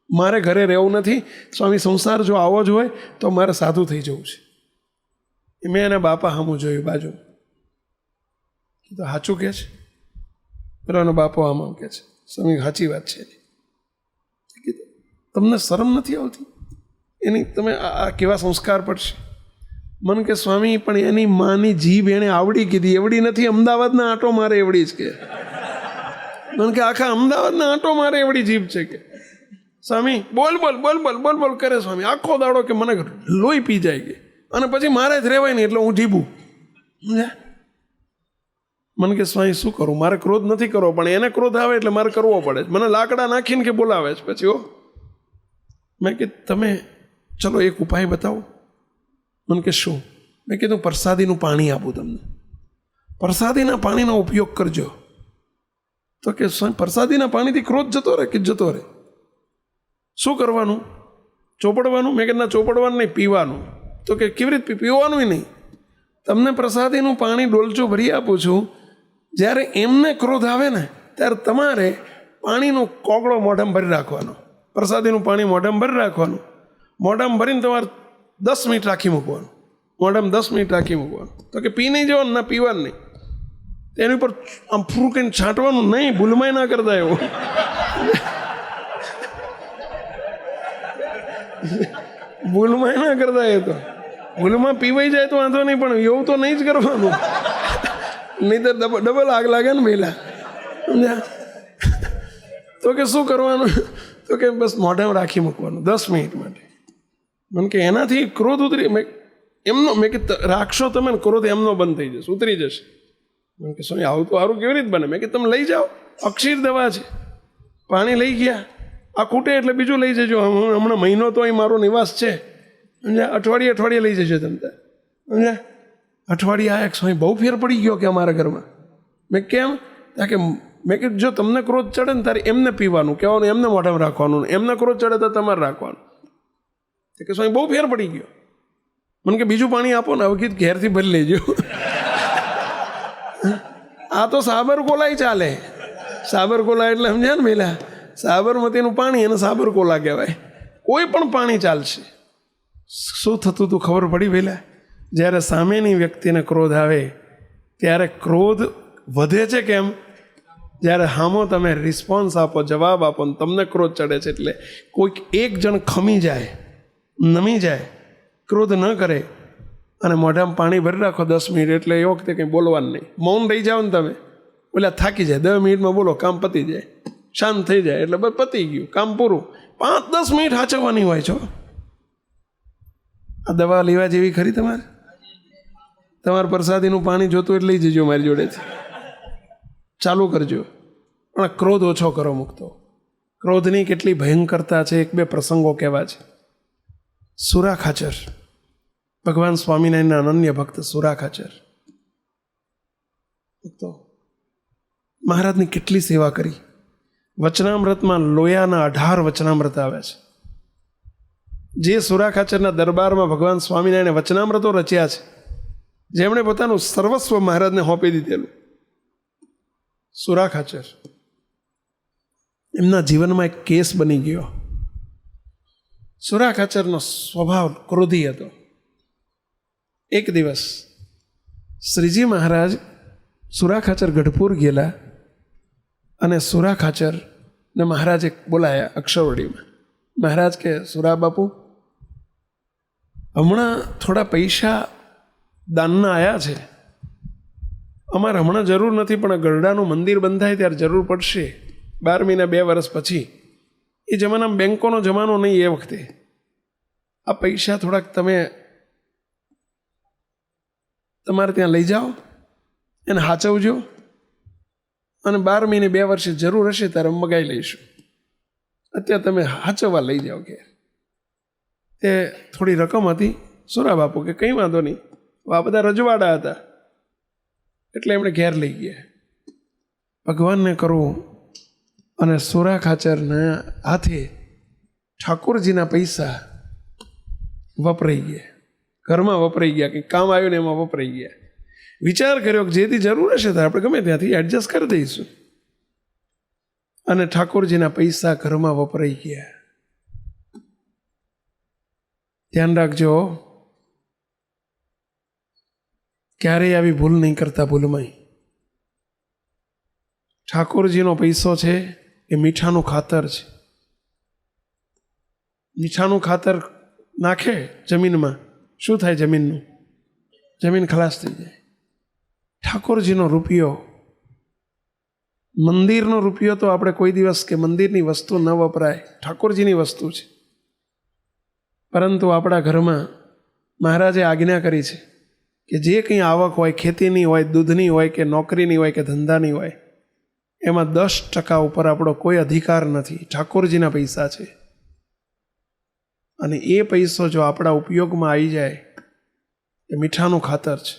મારે ઘરે રહેવું નથી સ્વામી. સંસાર જો આવો જ હોય તો મારે સાધુ થઈ જવું છે. મેં એના બાપા સામું જોયું બાજુ, તો સાચું કહે છે. પેલો એનો બાપો આમ કહે છે, સ્વામી સાચી વાત છે. તમને શરમ નથી આવતી એની? તમે આ કેવા સંસ્કાર પડશે? મને કે સ્વામી પણ એની માની જીભ એણે આવડી કીધી, એવડી નથી, અમદાવાદના આંટો મારે એવડી જ કે. મને કે આખા અમદાવાદના આંટો મારે એવડી જીભ છે કે. સ્વામી બોલ બોલ બોલ બોલ બોલ બોલ કરે સ્વામી, આખો દાડો કે મને લોહી પી જાય કે, અને પછી મારે જ રહેવાય નહીં એટલે હું જીભું. સમજ્યા? મને કે સ્વામી શું કરું? મારે ક્રોધ નથી કરવો, પણ એને ક્રોધ આવે એટલે મારે કરવો પડે. મને લાકડા નાખીને કે બોલાવે છે પછી. મેં કે તમે ચલો એક ઉપાય બતાવો. મને કે શું? મેં કીધું પ્રસાદીનું પાણી આપું તમને, પ્રસાદીના પાણીનો ઉપયોગ કરજો. તો કે સ્વામી પ્રસાદીના પાણીથી ક્રોધ જતો રહે કે જતો રહે? શું કરવાનું? ચોપડવાનું? મેં કે ના ચોપડવાનું નહીં, પીવાનું. તો કે કેવી રીતે? પીવાનું નહીં, તમને પ્રસાદીનું પાણી ડોલચું ભરી આપું છું. જ્યારે એમને ક્રોધ આવે ને ત્યારે તમારે પાણીનો કોગળો મોઢામાં ભરી રાખવાનો, પ્રસાદીનું પાણી મોઢામાં ભરી રાખવાનું. મોઢામાં ભરીને તમારે 10 મિનિટ રાખી મૂકવાનું, મોઢામાં 10 મિનિટ રાખી મૂકવાનું. તો કે પી નહીં જવાનું, ના પીવાનું નહીં, તેની ઉપર આમ ફૂંકીને છાંટવાનું નહીં, ભૂલમાંય ના કરતા એવું. ભૂલમાં ના કરતા, એ તો ભૂલમાં પીવાઈ જાય તો વાંધો નહીં, પણ એવું તો નહીં જ કરવાનું, નહીં તો ડબલ આગ લાગે ને પહેલા. સમજ્યા? તો કે શું કરવાનું? તો કે બસ મોઢામાં રાખી મૂકવાનું 10 મિનિટ માટે. મને કે એનાથી ક્રોધ ઉતરી? એમનો મેં કે રાખશો તમે ને ક્રોધ એમનો બંધ થઈ જશે, ઉતરી જશે. મને કે સ્વામી આવું તો સારું કેવી રીતે બને? મેં કે તમે લઈ જાઓ, અક્ષીર દવા છે. પાણી લઈ ગયા, આ ખૂટે એટલે બીજું લઈ જજો. હમણાં મહિનો તો અહીં મારો નિવાસ છે, સમજ્યા? અઠવાડિયે લઈ જજો તમે, સમજ્યા? અઠવાડિયે આ એક સ્વામી બહુ ફેર પડી ગયો કે અમારા ઘરમાં. મેં કેમ? કે મેં કીધું જો તમને ક્રોધ ચડે ને તારે એમને પીવાનું, કહેવાનું એમને મોઢામાં રાખવાનું, એમને ક્રોધ ચડે તો તમારે રાખવાનું. કે સ્વામી બહુ ફેર પડી ગયો. મને કે બીજું પાણી આપો ને. હવે કીધું ઘેરથી ભરી લેજો. આ તો સાબરકોલાય ચાલે. સાબરકોલા એટલે સમજ્યા ને પેલા સાબરમતીનું પાણી, એને સાબરકોલા કહેવાય. કોઈ પણ પાણી ચાલશે. શું થતું હતું ખબર પડી પહેલાં? જ્યારે સામેની વ્યક્તિને ક્રોધ આવે ત્યારે ક્રોધ વધે છે. કેમ? જ્યારે સામો તમે રિસ્પોન્સ આપો, જવાબ આપો ને તમને ક્રોધ ચડે છે. એટલે કોઈક એક જણ ખમી જાય, નમી જાય, ક્રોધ ન કરે અને મોઢામાં પાણી ભરી રાખો 10 મિનિટ, એટલે એ વખતે કંઈ બોલવાનું નહીં, મૌન રહી જાઓ ને તમે. ઓલા થાકી જાય, 10 મિનિટમાં બોલો, કામ પતી જાય, શાંત થઈ જાય એટલે બસ પતી ગયું, કામ પૂરું. 5-10 મિનિટ સાચવવાની હોય છો. આ દવા લેવા જેવી ખરી તમારે? તમારે પ્રસાદીનું પાણી જોતું એટલે લઈ જજો મારી જોડેથી, ચાલુ કરજો. પણ ક્રોધ ઓછો કરો મૂકતો. ક્રોધની કેટલી ભયંકરતા છે, 1-2 પ્રસંગો કહેવા છે. સુરા ખાચર, ભગવાન સ્વામિનારાયણના અનન્ય ભક્ત સુરા ખાચર. તો મહારાજની કેટલી સેવા કરી. વચનામૃતમાં લોયાના 18 વચનામૃત આવે છે. જે સુરા ખાચરના દરબારમાં ભગવાન સ્વામિનારાયણે વચનામૃતો રચ્યા છે, જેમણે પોતાનું સર્વસ્વ મહારાજને સોંપી દીધેલું, સુરા ખાચર, એમના જીવનમાં એક કેસ બની ગયો. સુરા ખાચરનો સ્વભાવ ક્રોધી હતો. એક દિવસ શ્રીજી મહારાજ સુરા ખાચર ગઢપુર ગયેલા અને સુરા ખાચરને મહારાજે બોલાયા અક્ષરવડીમાં. મહારાજ કે, સુરા બાપુ, હમણાં થોડા પૈસા દાનના આવ્યા છે, અમારે હમણાં જરૂર નથી, પણ ગરડાનું મંદિર બંધાય ત્યારે જરૂર પડશે, 12 મહિના 2 વર્ષ પછી. એ જમાનામાં બેંકોનો જમાનો નહીં એ વખતે. આ પૈસા થોડાક તમે તમારે ત્યાં લઈ જાઓ, એને સાચવજો, અને 12 મહિને 2 વર્ષે જરૂર હશે ત્યારે મગાઈ લઈશું. અત્યારે તમે સાચવવા લઈ જાઓ. કે તે થોડી રકમ હતી. સુરા બાપુ કે કંઈ વાંધો નહીં, આ બધા રજવાડા હતા એટલે એમણે ઘેર લઈ ગયા. ભગવાનને કરવું અને સુરા ખાચરના હાથે ઠાકોરજીના પૈસા વપરાઈ ગયા, ઘરમાં વપરાઈ ગયા, કંઈક કામ આવ્યું ને એમાં વપરાઈ ગયા. વિચાર કર્યો કે જેથી જરૂર હશે તો આપણે ગમે ત્યાંથી એડજસ્ટ કરી દઈશું, અને ઠાકોરજીના પૈસા ઘરમાં વપરાઈ ગયા. ધ્યાન રાખજો, ક્યારેય આવી ભૂલ નહીં કરતા. ભૂલમાંય ઠાકોરજીનો પૈસો છે એ મીઠાનું ખાતર છે. મીઠાનું ખાતર નાખે જમીનમાં, શું થાય જમીનનું? જમીન ખલાસ થઈ જાય. ઠાકોરજીનો રૂપિયો, મંદિરનો રૂપિયો તો આપણે કોઈ દિવસ કે મંદિરની વસ્તુ ન વપરાય, ઠાકોરજીની વસ્તુ છે. પરંતુ આપણા ઘરમાં મહારાજે આજ્ઞા કરી છે કે જે કંઈ આવક હોય, ખેતીની હોય, દૂધની હોય, કે નોકરીની હોય, કે ધંધાની હોય, એમાં 10% ઉપર આપણો કોઈ અધિકાર નથી. ઠાકોરજીના પૈસા છે, અને એ પૈસો જો આપણા ઉપયોગમાં આવી જાય એ મીઠાનું ખાતર છે.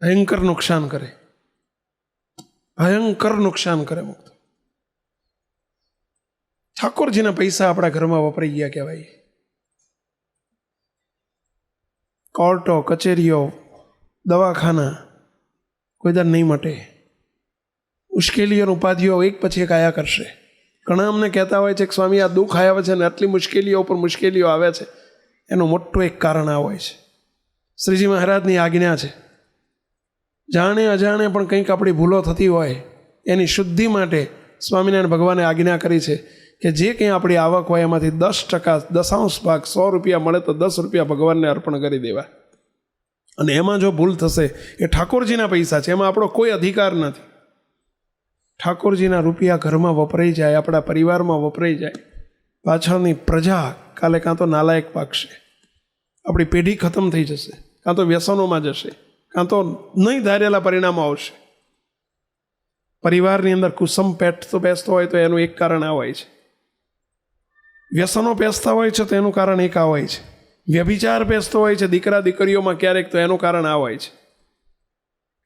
ભયંકર નુકસાન કરે, ભયંકર નુકસાન કરે. મુક્ત ઠાકોરજીના પૈસા આપણા ઘરમાં વપરાઈ ગયા કહેવાય. કોર્ટો, કચેરીઓ, દવાખાના કોઈ દર નહીં મટે. મુશ્કેલીઓ, ઉપાધિઓ એક પછી એક આયા કરશે. ઘણા અમને કહેતા હોય છે કે સ્વામી, આ દુઃખ આવ્યા છે ને આટલી મુશ્કેલીઓ ઉપર મુશ્કેલીઓ આવે છે, એનું મોટું એક કારણ આ હોય છે. શ્રીજી મહારાજની આજ્ઞા છે, જાણે અજાણે પણ કંઈક આપણી ભૂલો થતી હોય એની શુદ્ધિ માટે સ્વામિનારાયણ ભગવાને આજ્ઞા કરી છે કે જે કંઈ આપણી આવક હોય એમાંથી 10%, 10 ભાગ, 100 રૂપિયા મળે તો 10 રૂપિયા ભગવાનને અર્પણ કરી દેવા. અને એમાં જો ભૂલ થશે, એ ઠાકોરજીના પૈસા છે, એમાં આપણો કોઈ અધિકાર નથી. ઠાકોરજીના રૂપિયા ઘરમાં વપરાઈ જાય, આપણા પરિવારમાં વપરાઈ જાય, પાછળની પ્રજા કાલે કાં તો નાલાયક પાકશે, આપણી પેઢી ખતમ થઈ જશે, કાં તો વ્યસનોમાં જશે, કાં તો નહીં ધારેલા પરિણામો આવશે. પરિવારની અંદર કુસમ પેસતો હોય તો એનું એક કારણ આ હોય છે. વ્યસનો પેસતા હોય છે તો એનું કારણ એક આ હોય છે. વ્યભિચાર પેસતો હોય છે દીકરા દીકરીઓમાં ક્યારેક, તો એનું કારણ આ હોય છે.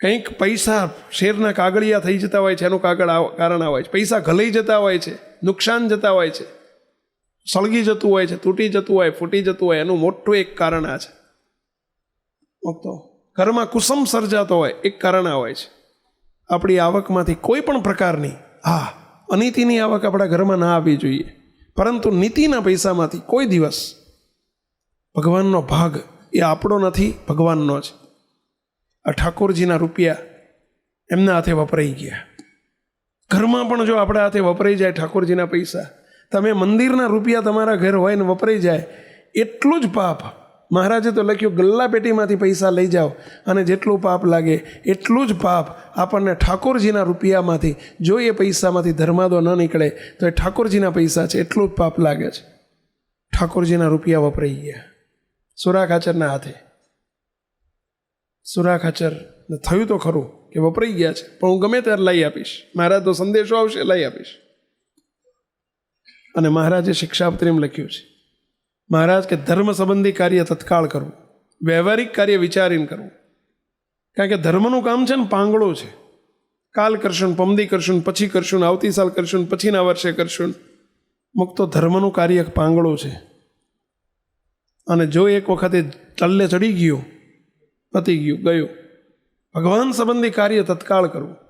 કંઈક પૈસા શેરના કાગળિયા થઈ જતા હોય છે, એનું કારણ આ હોય છે. પૈસા ઘલાઈ જતા હોય છે, નુકસાન જતા હોય છે, સળગી જતું હોય છે, તૂટી જતું હોય, ફૂટી જતું હોય, એનું મોટું એક કારણ આ છે. ઘરમાં કુસમ સર્જાતો હોય, એક કારણ આ હોય છે. આપણી આવકમાંથી કોઈ પણ પ્રકારની, અનીતિની આવક આપણા ઘરમાં ના આવવી જોઈએ, પરંતુ નીતિના પૈસામાંથી કોઈ દિવસ ભગવાનનો ભાગ એ આપણો નથી, ભગવાનનો છે. આ ઠાકોરજીના રૂપિયા એમના હાથે વપરાઈ ગયા. ઘરમાં પણ જો આપણા હાથે વપરાઈ જાય ઠાકોરજીના પૈસા, તમે મંદિરના રૂપિયા તમારા ઘર હોય ને વપરાઈ જાય, એટલું જ પાપ. મહારાજે તો લખ્યું, ગલ્લા પેટીમાંથી પૈસા લઈ જાઓ અને જેટલું પાપ લાગે એટલું જ પાપ આપણને ઠાકોરજીના રૂપિયામાંથી, જો એ પૈસામાંથી ધર્માદો ન નીકળે તો એ ઠાકોરજીના પૈસા છે, એટલું જ પાપ લાગે છે. ઠાકોરજીના રૂપિયા વપરાઈ ગયા સુરા ખાચરના હાથે. સુરા ખાચરને થયું તો ખરું કે વપરાઈ ગયા છે, પણ હું ગમે ત્યારે લઈ આપીશ, મહારાજ તો સંદેશો આવશે, લઈ આપીશ. અને મહારાજે શિક્ષાપત્રીમાં લખ્યું છે, મહારાજ કે ધર્મ સંબંધી કાર્ય તત્કાળ કરવું, વ્યવહારિક કાર્ય વિચારીને કરવું. કારણ કે ધર્મનું કામ છે ને પાંગળો છે. કાલ કરશું, પમદી કરશું, પછી કરશું, આવતી સાલ કરશું, પછીના વર્ષે કરશું. મુક તો ધર્મનું કાર્ય પાંગળું છે. અને જો એક વખતે ટલ્લે ચડી ગયું, પતી ગયું, ગયું. ભગવાન સંબંધી કાર્ય તત્કાળ કરવું.